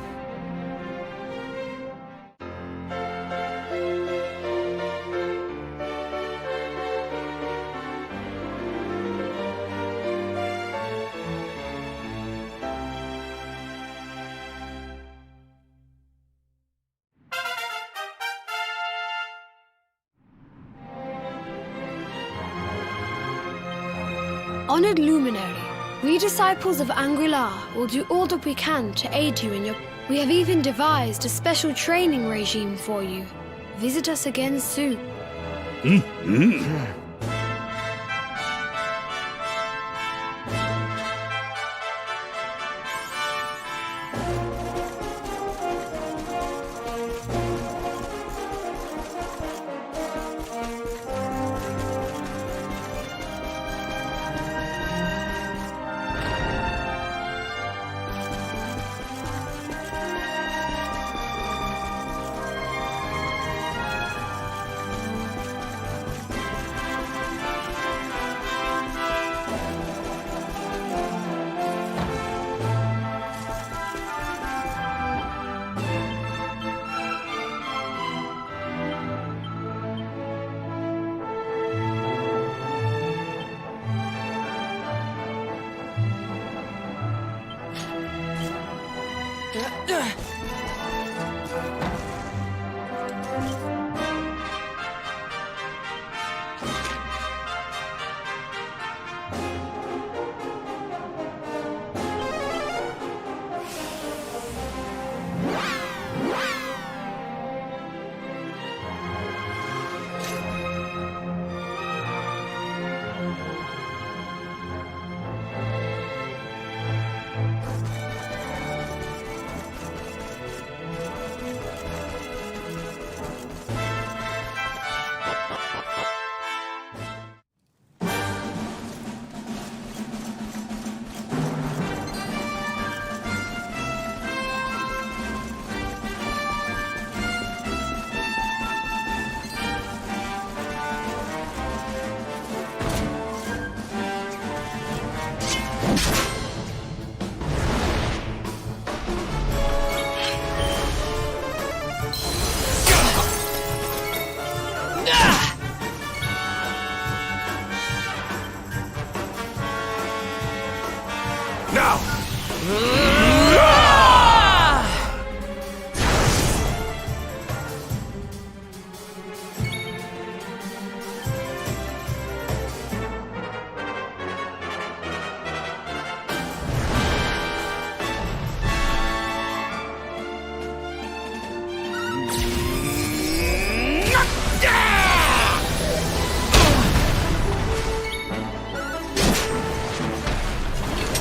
Honored Luminary, we disciples of Angri-La will do all that we can to aid you in your... We have even devised a special training regime for you. Visit us again soon.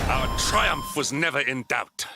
Our triumph was never in doubt.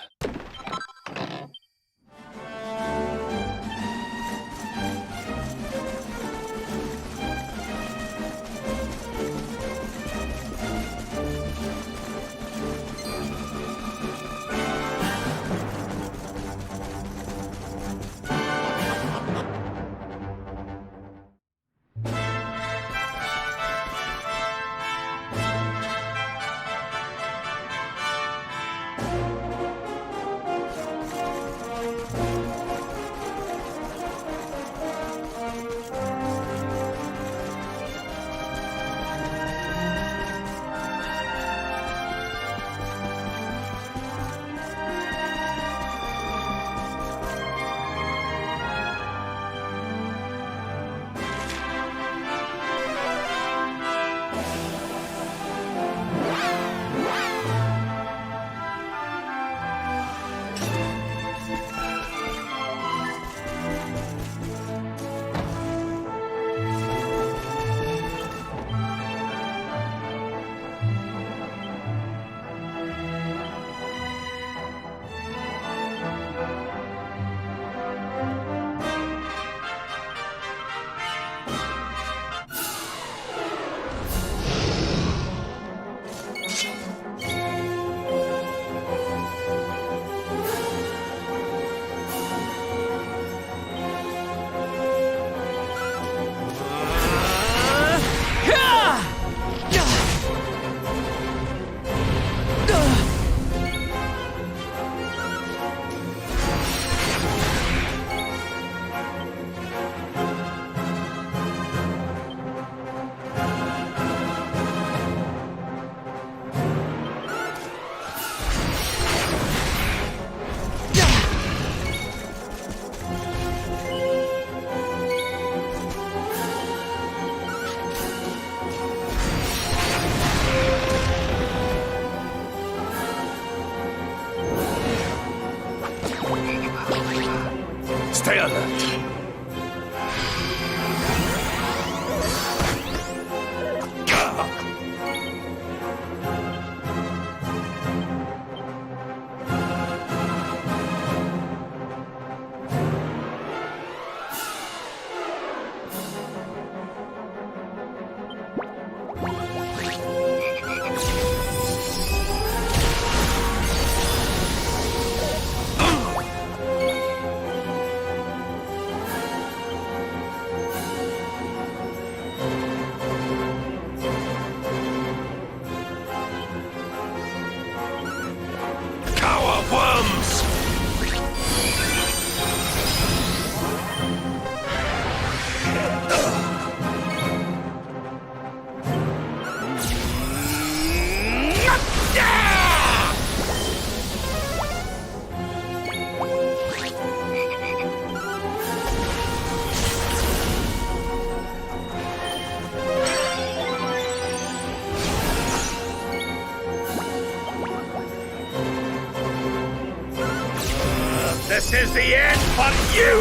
This is the end for you!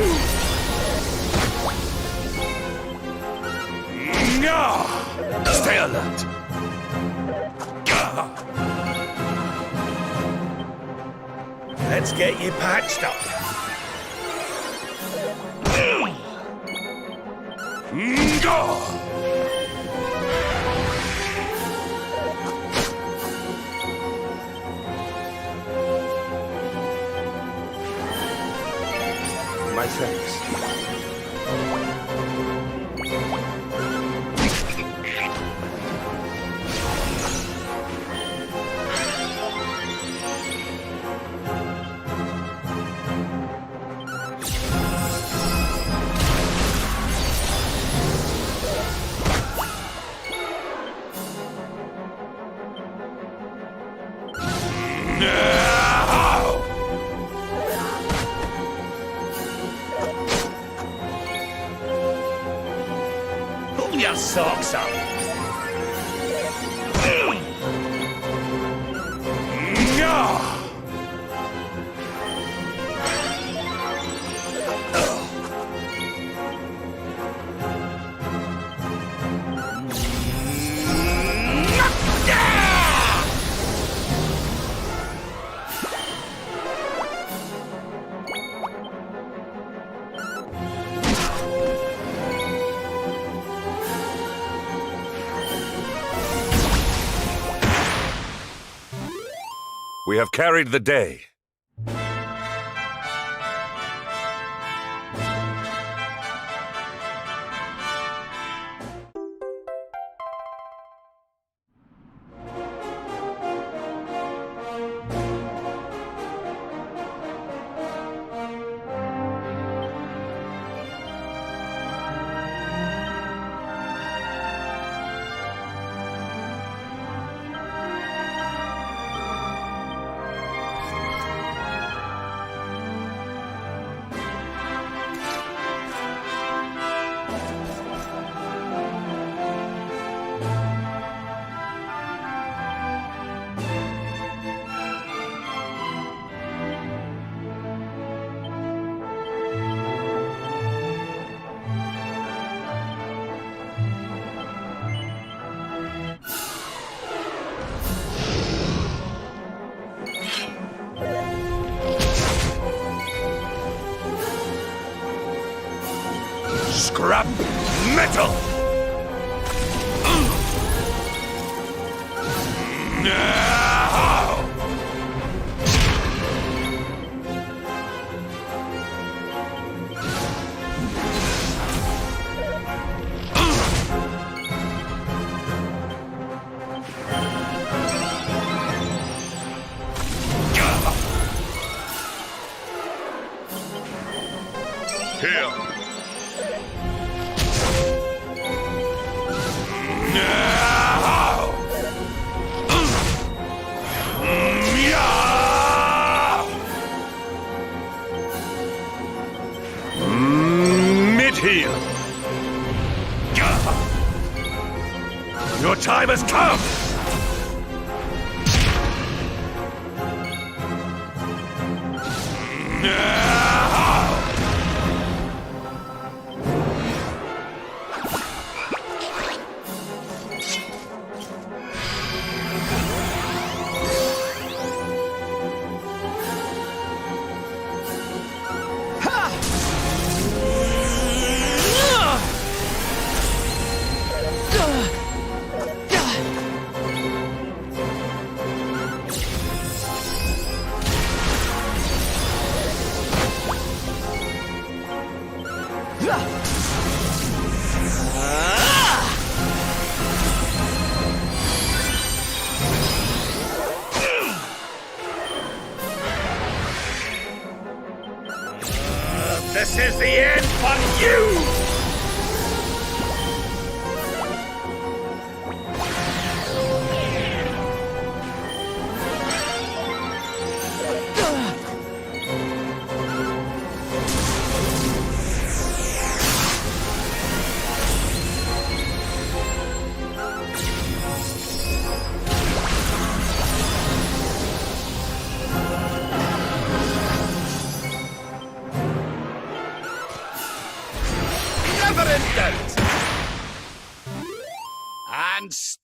No! Stay alert. Let's get you patched up. Go! My thanks. Pull your socks up. No! We have carried the day. Scrap metal! Now! Here! Now! Mid-heel! Your time has come!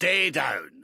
Stay down.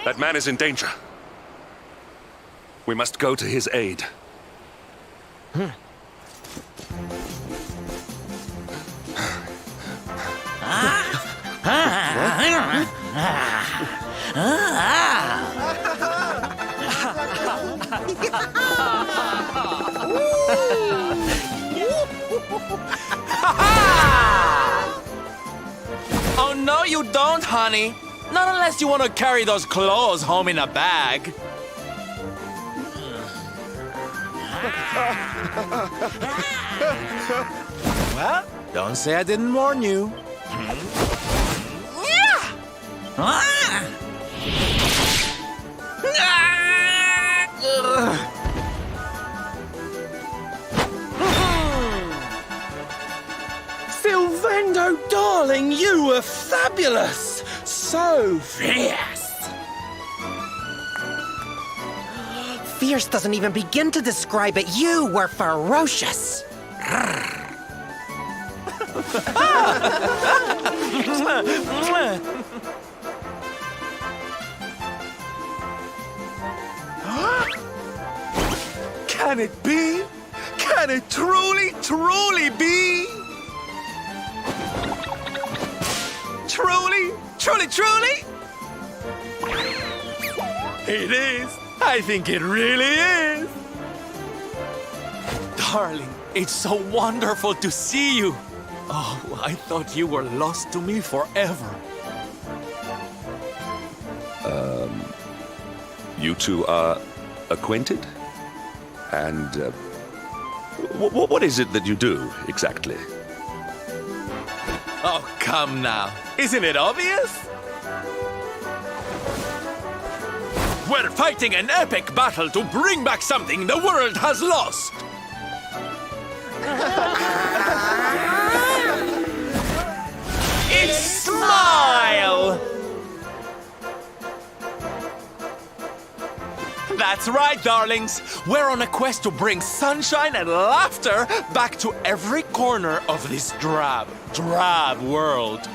That man is in danger. We must go to his aid. Oh, no, you don't, honey. Not unless you want to carry those clothes home in a bag. Well, don't say I didn't warn you. Sylvando, darling, you were fabulous! So fierce! Fierce doesn't even begin to describe it. You were ferocious. Can it be? Can it truly, truly be? Truly, truly, truly? It is. I think it really is. Darling, it's so wonderful to see you. Oh, I thought you were lost to me forever. You two are acquainted? And what is it that you do, exactly? Oh, come now. Isn't it obvious? We're fighting an epic battle to bring back something the world has lost. It's Smile! That's right, darlings. We're on a quest to bring sunshine and laughter back to every corner of this drab world.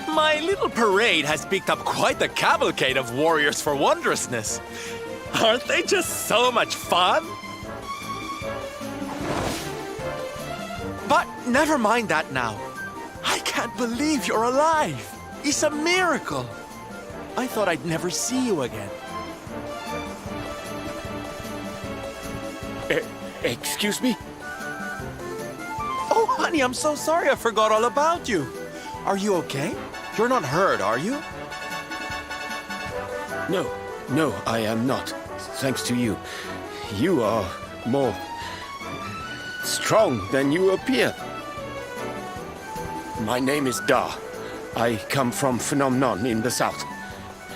My little parade has picked up quite the cavalcade of warriors for wondrousness. Aren't they just so much fun? But never mind that now. I can't believe you're alive. It's a miracle. I thought I'd never see you again. Excuse me? Oh, honey, I'm so sorry I forgot all about you. Are you okay? You're not hurt, are you? No, I am not. Thanks to you. You are more strong than you appear. My name is Da. I come from Phenomenon in the south.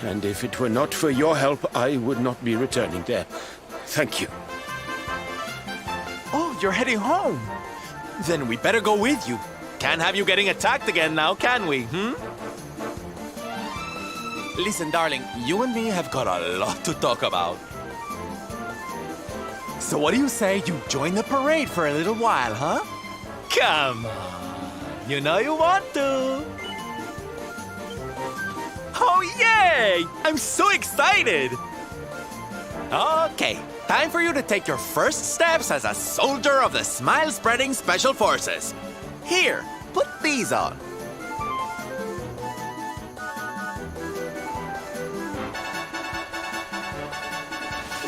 And if it were not for your help, I would not be returning there. Thank you. Oh, you're heading home. Then we better go with you. Can't have you getting attacked again now, can we, Listen, darling, you and me have got a lot to talk about. So what do you say you join the parade for a little while, huh? Come on. You know you want to. Oh, yay! I'm so excited! Okay, time for you to take your first steps as a soldier of the Smile-Spreading Special Forces. Here, put these on.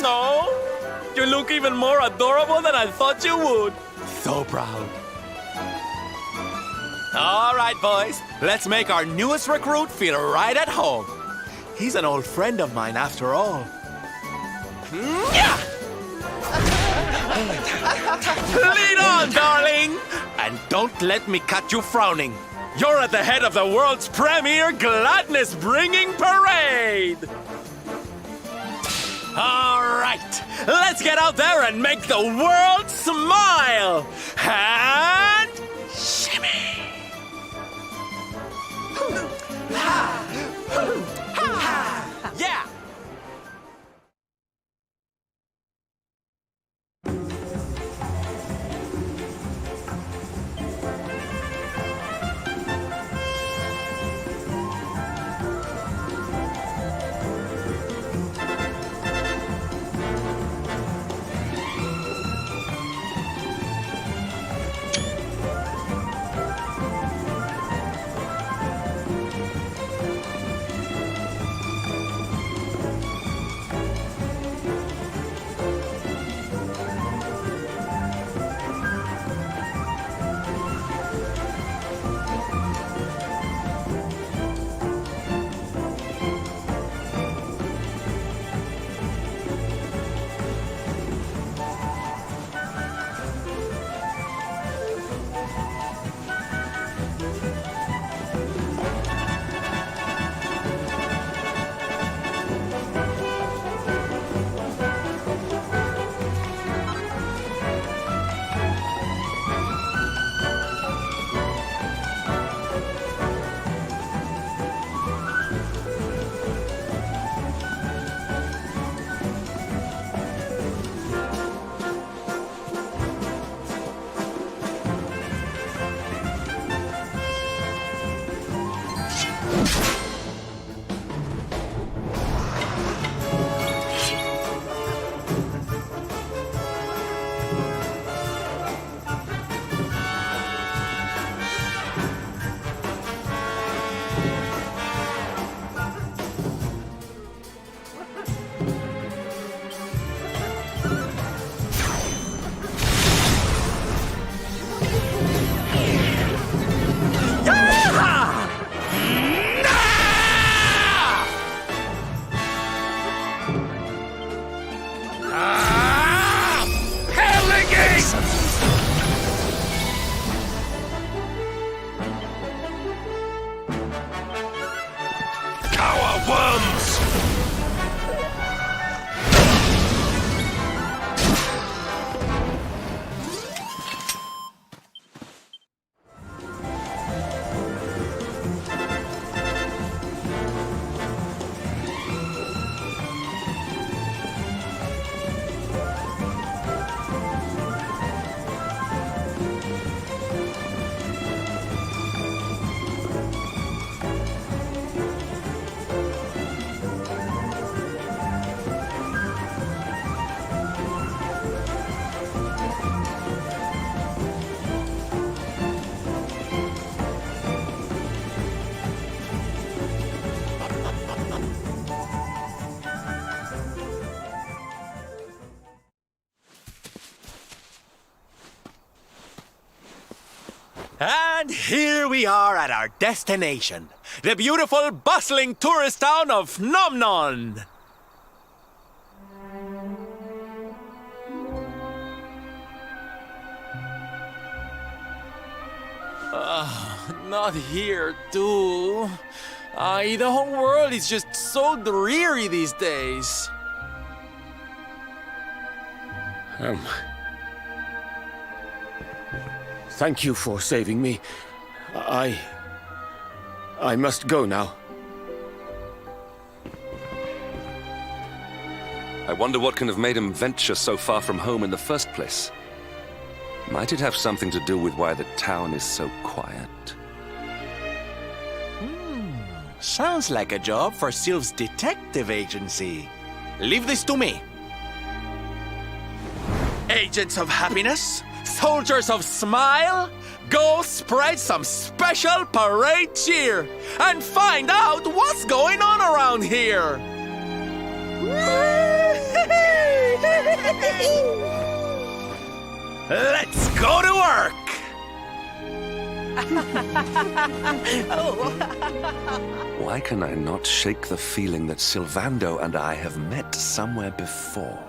No, you look even more adorable than I thought you would. So proud. All right, boys, let's make our newest recruit feel right at home. He's an old friend of mine after all. Yeah! Lead on, darling! And don't let me catch you frowning. You're at the head of the world's premier gladness-bringing parade! All right, let's get out there and make the world smile! And shimmy! Yeah! And here we are at our destination, the beautiful, bustling tourist town of Nomnon. Not here, too. The whole world is just so dreary these days. Thank you for saving me. I must go now. I wonder what can have made him venture so far from home in the first place. Might it have something to do with why the town is so quiet? Sounds like a job for Sylph's detective agency. Leave this to me. Agents of happiness, soldiers of smile, go spread some special parade cheer and find out what's going on around here. Let's go to work. Why can I not shake the feeling that Sylvando and I have met somewhere before?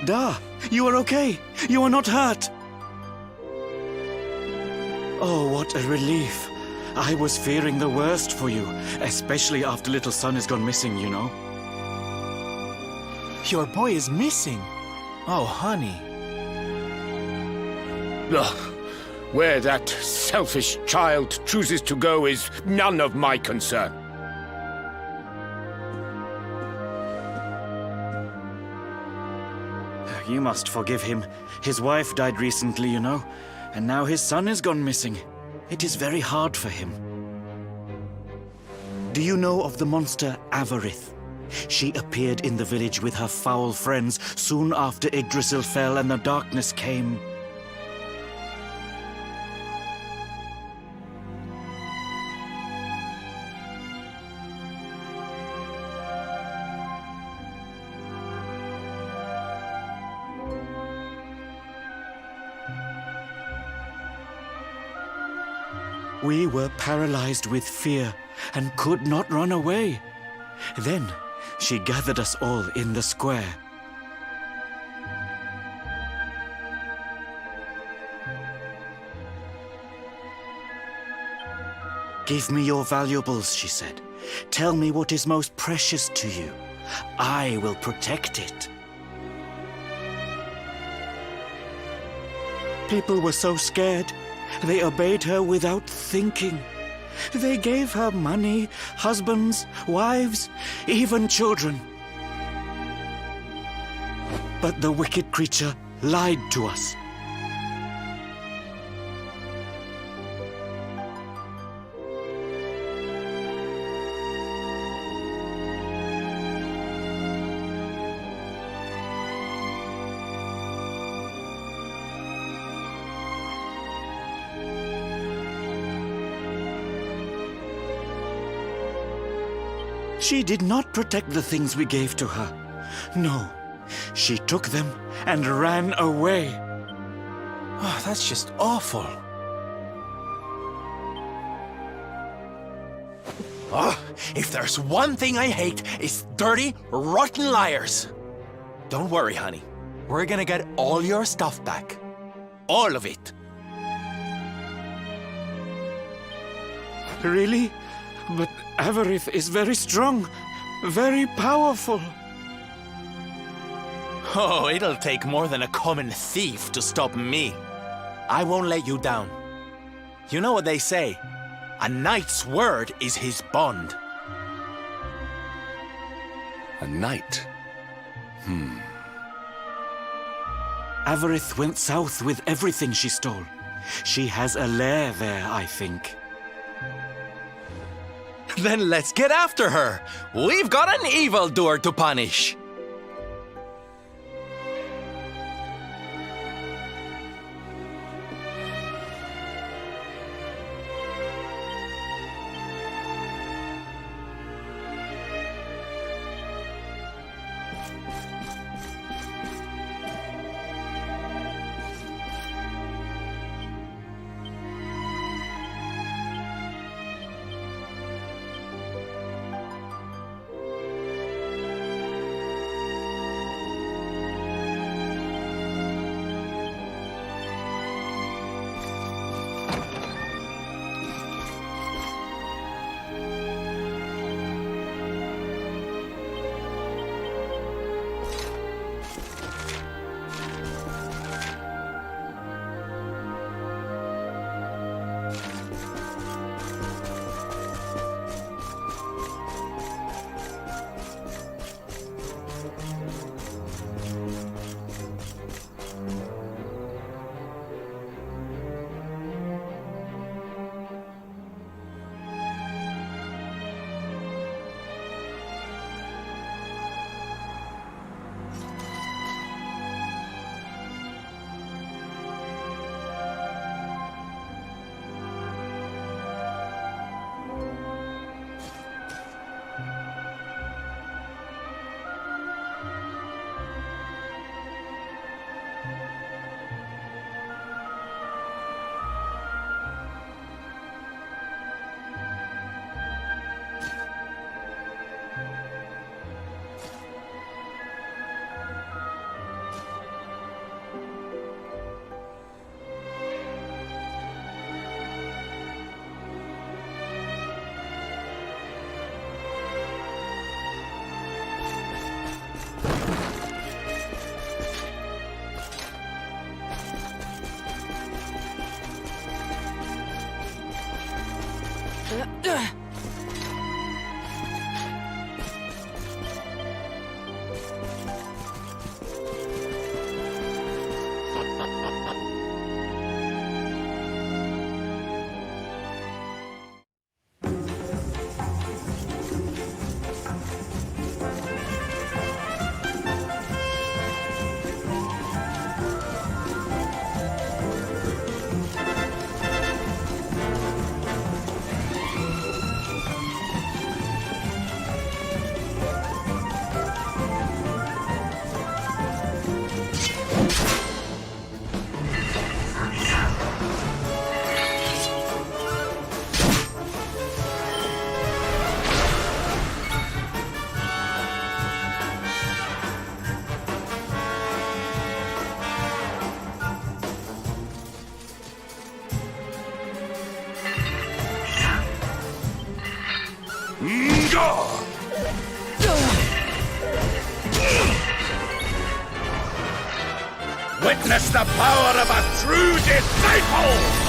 Da, you are okay. You are not hurt. Oh, what a relief. I was fearing the worst for you, especially after little son has gone missing, you know. Your boy is missing. Oh, honey. Ugh. Where that selfish child chooses to go is none of my concern. You must forgive him. His wife died recently, you know, and now his son has gone missing. It is very hard for him. Do you know of the monster Avarith? She appeared in the village with her foul friends soon after Yggdrasil fell and the darkness came. We were paralyzed with fear and could not run away. Then she gathered us all in the square. Give me your valuables, she said. Tell me what is most precious to you. I will protect it. People were so scared. They obeyed her without thinking. They gave her money, husbands, wives, even children. But the wicked creature lied to us. She did not protect the things we gave to her. No, she took them and ran away. Oh, that's just awful. Oh, if there's one thing I hate, it's dirty, rotten liars. Don't worry, honey. We're gonna get all your stuff back. All of it. Really? But Avarith is very strong, very powerful. Oh, it'll take more than a common thief to stop me. I won't let you down. You know what they say? A knight's word is his bond. A knight? Avarith went south with everything she stole. She has a lair there, I think. Then let's get after her. We've got an evildoer to punish. Witness the power of a true disciple!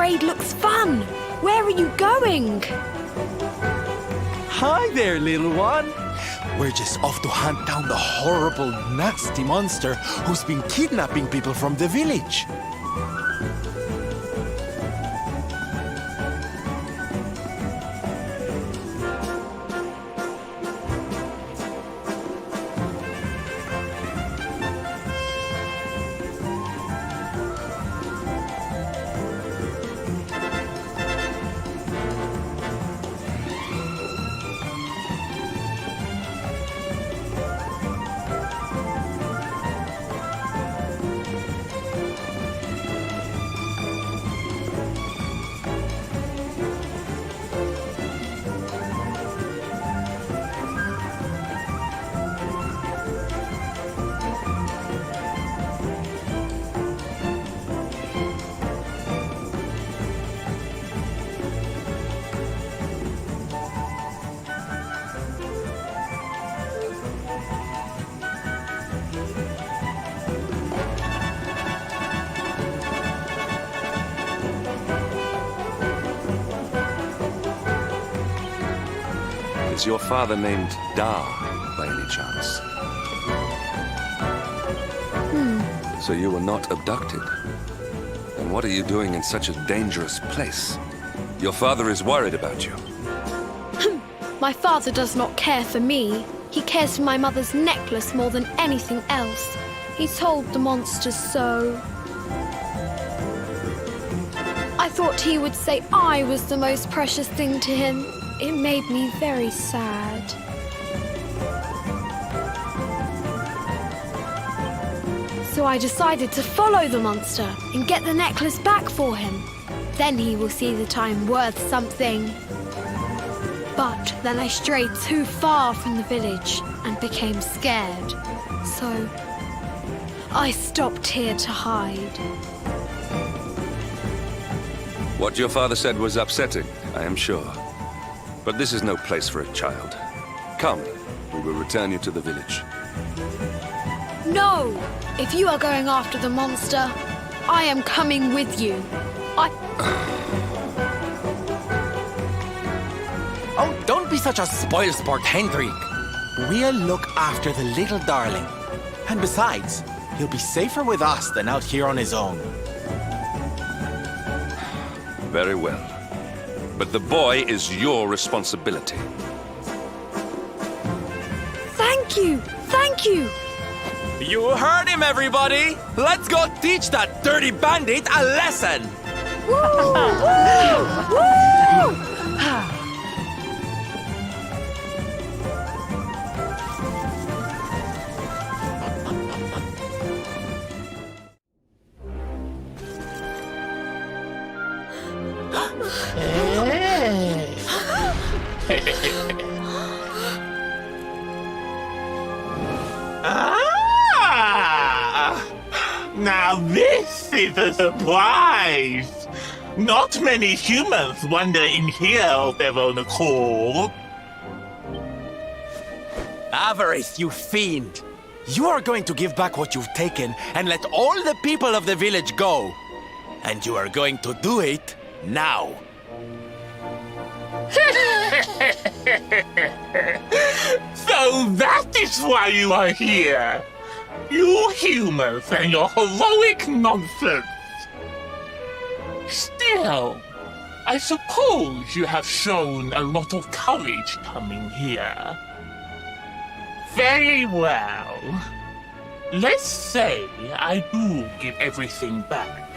raid looks fun. Where are you going? Hi there, little one. We're just off to hunt down the horrible, nasty monster who's been kidnapping people from the village. Is your father named Dar, by any chance? So you were not abducted? Then what are you doing in such a dangerous place? Your father is worried about you. My father does not care for me. He cares for my mother's necklace more than anything else. He told the monsters so. I thought he would say I was the most precious thing to him. It made me very sad. So I decided to follow the monster and get the necklace back for him. Then he will see that I'm worth something. But then I strayed too far from the village and became scared. So I stopped here to hide. What your father said was upsetting, I am sure. But this is no place for a child. Come, we will return you to the village. No! If you are going after the monster, I am coming with you. Oh, don't be such a spoilsport, Hendrik. We'll look after the little darling. And besides, he'll be safer with us than out here on his own. Very well. But the boy is your responsibility. Thank you! Thank you! You heard him, everybody! Let's go teach that dirty bandit a lesson! Woo! Woo! Woo! Now this is a surprise! Not many humans wander in here of their own accord. Avarice, you fiend! You are going to give back what you've taken and let all the people of the village go. And you are going to do it now. So that is why you are here! You humans and your heroic nonsense! Still, I suppose you have shown a lot of courage coming here. Very well. Let's say I do give everything back.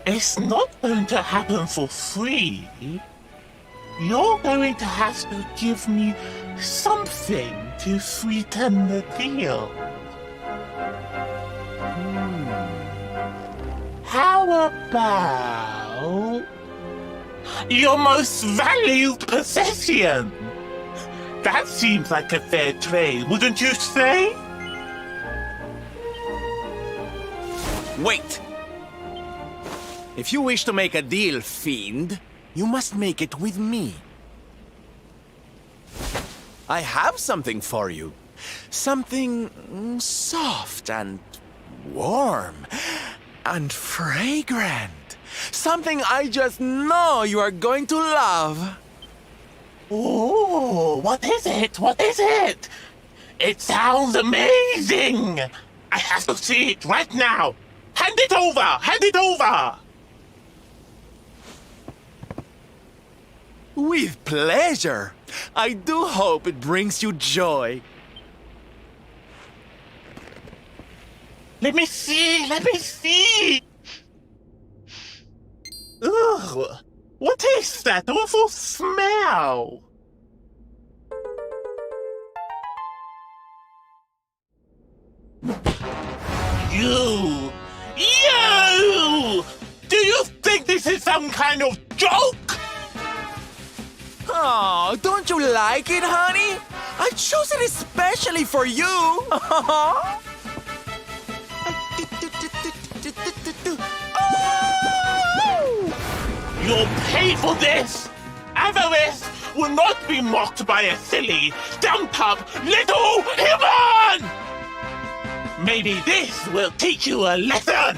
It's not going to happen for free. You're going to have to give me something to sweeten the deal. How about your most valued possession? That seems like a fair trade, wouldn't you say? Wait! If you wish to make a deal, fiend, you must make it with me. I have something for you. Something soft and warm and fragrant. Something I just know you are going to love. Oh, what is it? What is it? It sounds amazing! I have to see it right now! Hand it over! Hand it over! With pleasure. I do hope it brings you joy. Let me see! Let me see! Ugh! What is that awful smell? You! You! Do you think this is some kind of joke? Oh, don't you like it, honey? I chose it especially for you. You'll pay for this! Avarice will not be mocked by a silly, dump-up little human! Maybe this will teach you a lesson!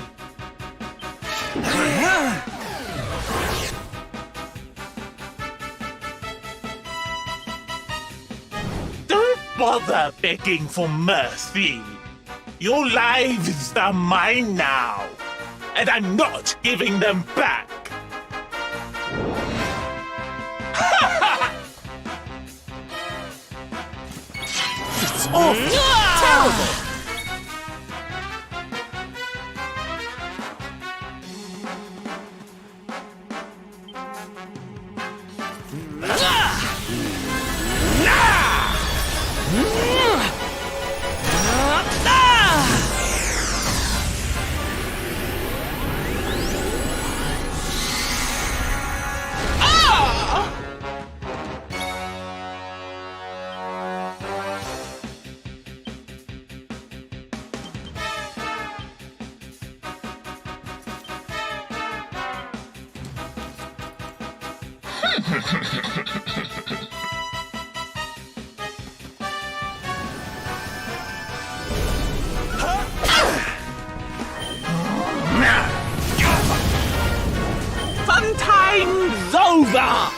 Don't bother begging for mercy. Your lives are mine now, and I'm not giving them back. It's awful! Terrible! Fun time's over!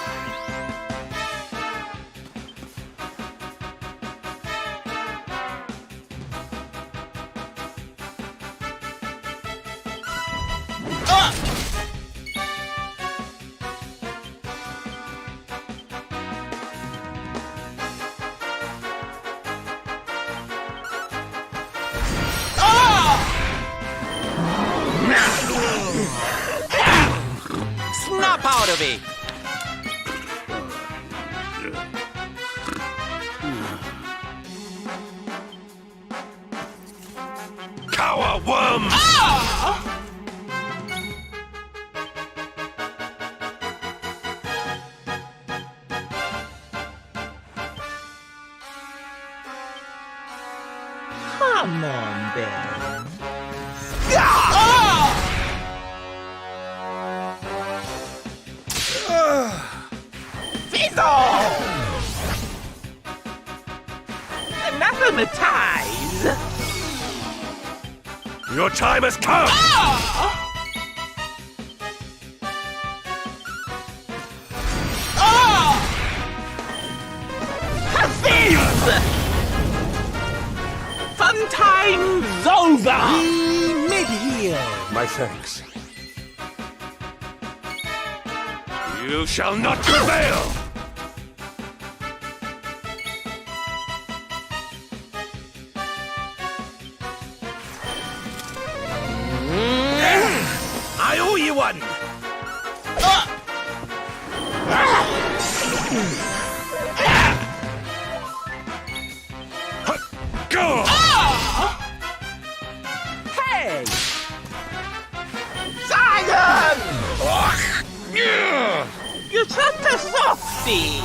Snap out of it! Cower worms! Come on, Ben. Fizzle! Anathematize! Your time has come! Fun time's over! He may be here. My thanks. You shall not prevail! I owe you one! Go! Hey! Zion! You're such a softie!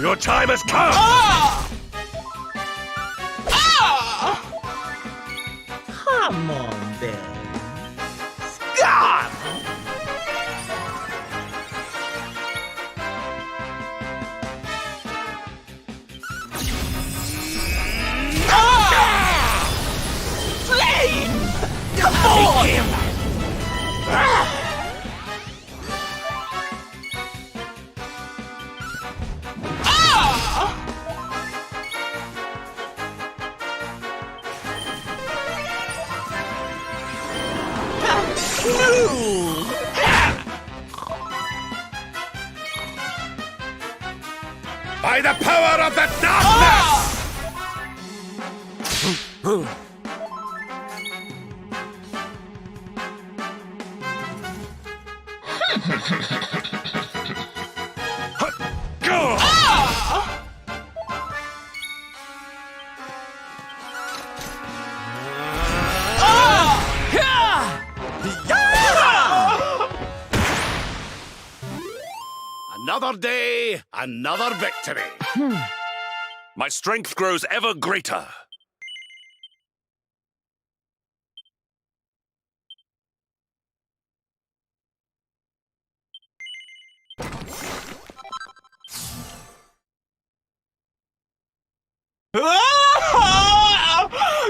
Your time has come! Come on, then. Gone! Flame! Come on! By the power of the darkness! Go! Another day, another victory. My strength grows ever greater.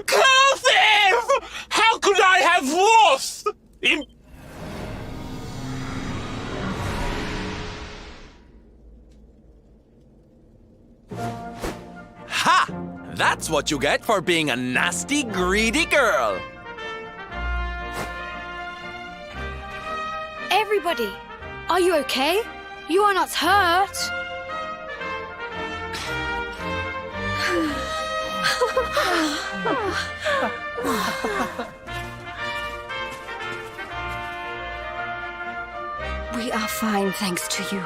Cursive! How could I have lost? Ha! That's what you get for being a nasty, greedy girl. Everybody, are you okay? You are not hurt. We are fine, thanks to you,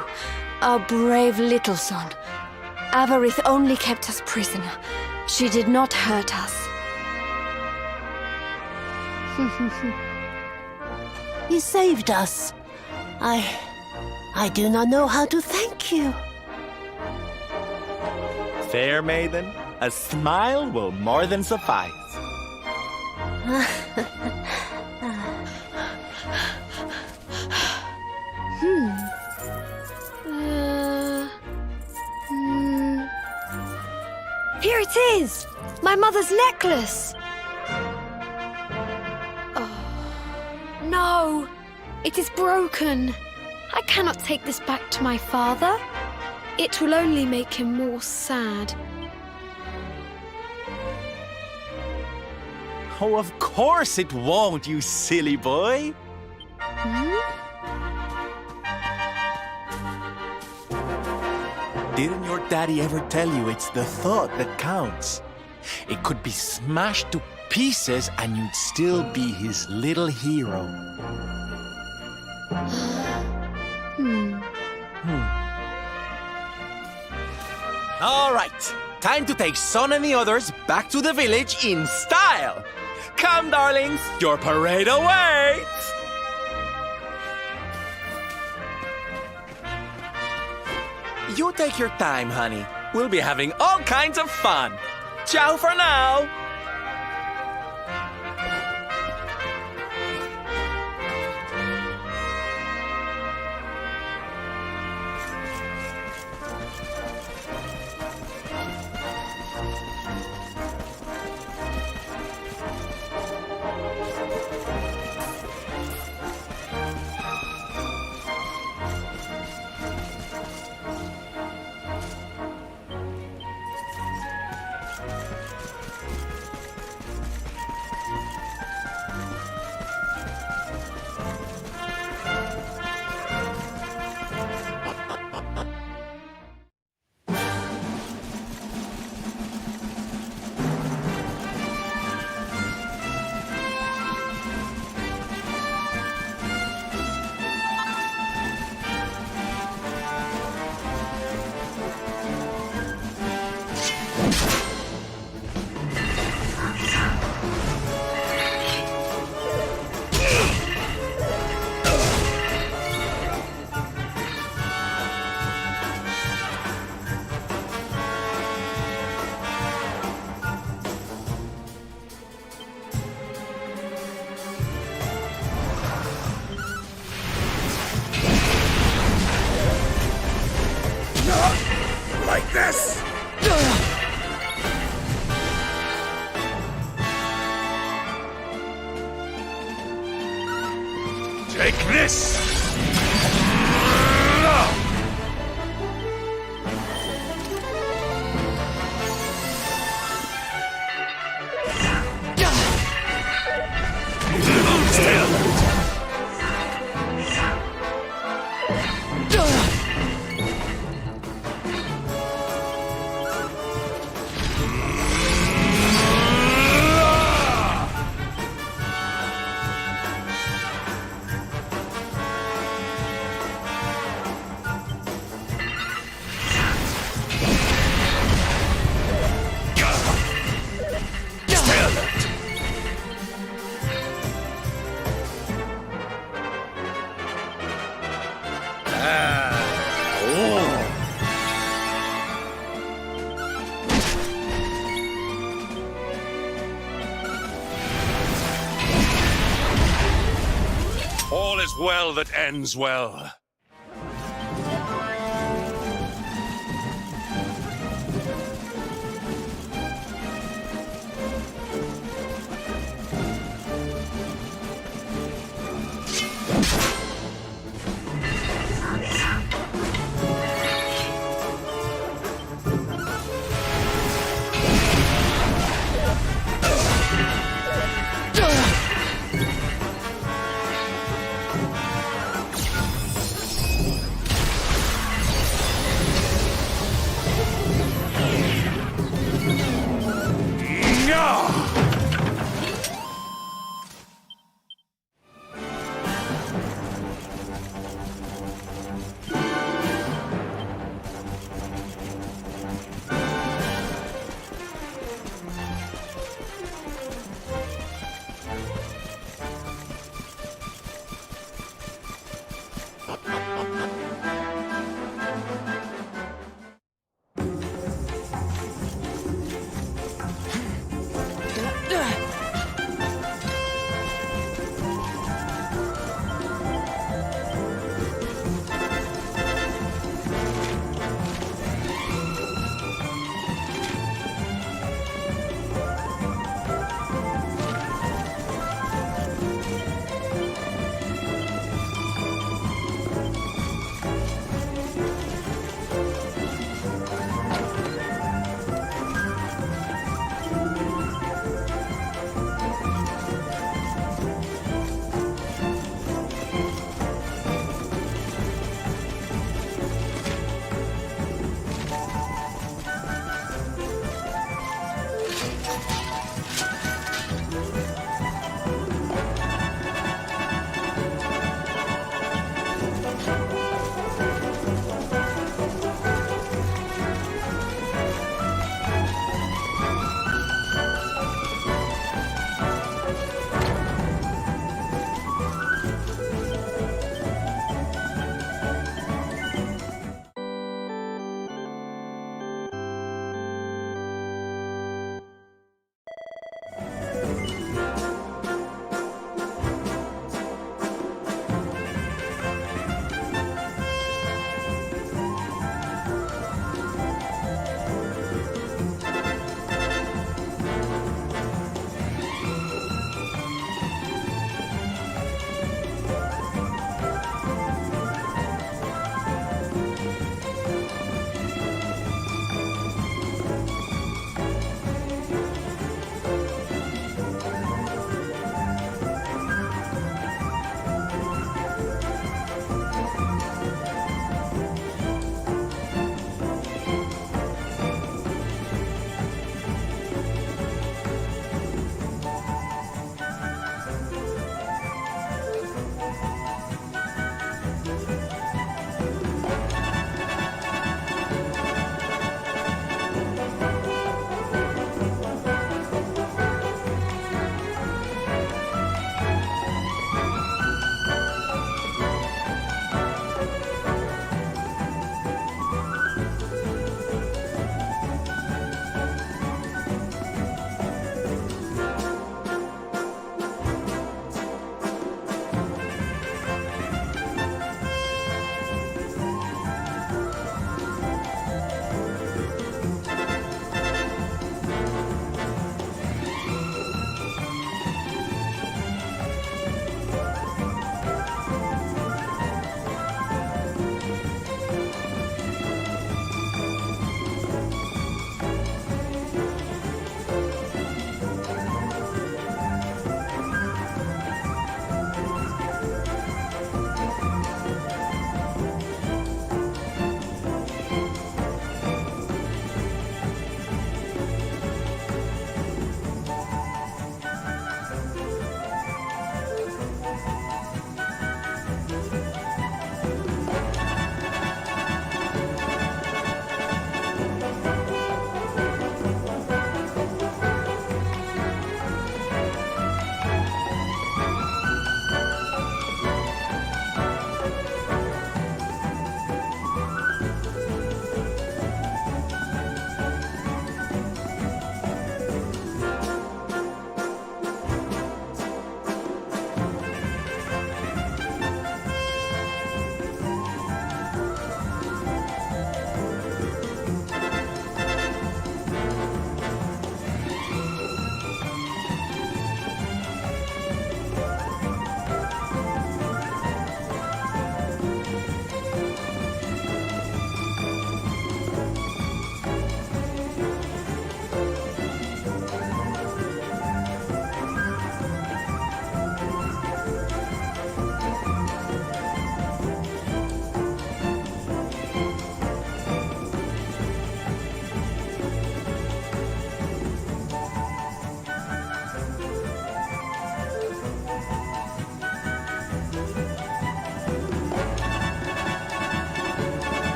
our brave little son. Avarith only kept us prisoner. She did not hurt us. You saved us. I do not know how to thank you. Fair maiden, a smile will more than suffice. Here it is! My mother's necklace! Oh, no! It is broken! I cannot take this back to my father. It will only make him more sad. Oh, of course it won't, you silly boy. Didn't your daddy ever tell you it's the thought that counts? It could be smashed to pieces and you'd still be his little hero. All right, time to take Son and the others back to the village in style. Come, darlings, your parade awaits. You take your time, honey. We'll be having all kinds of fun. Ciao for now. Take this! All is well that ends well.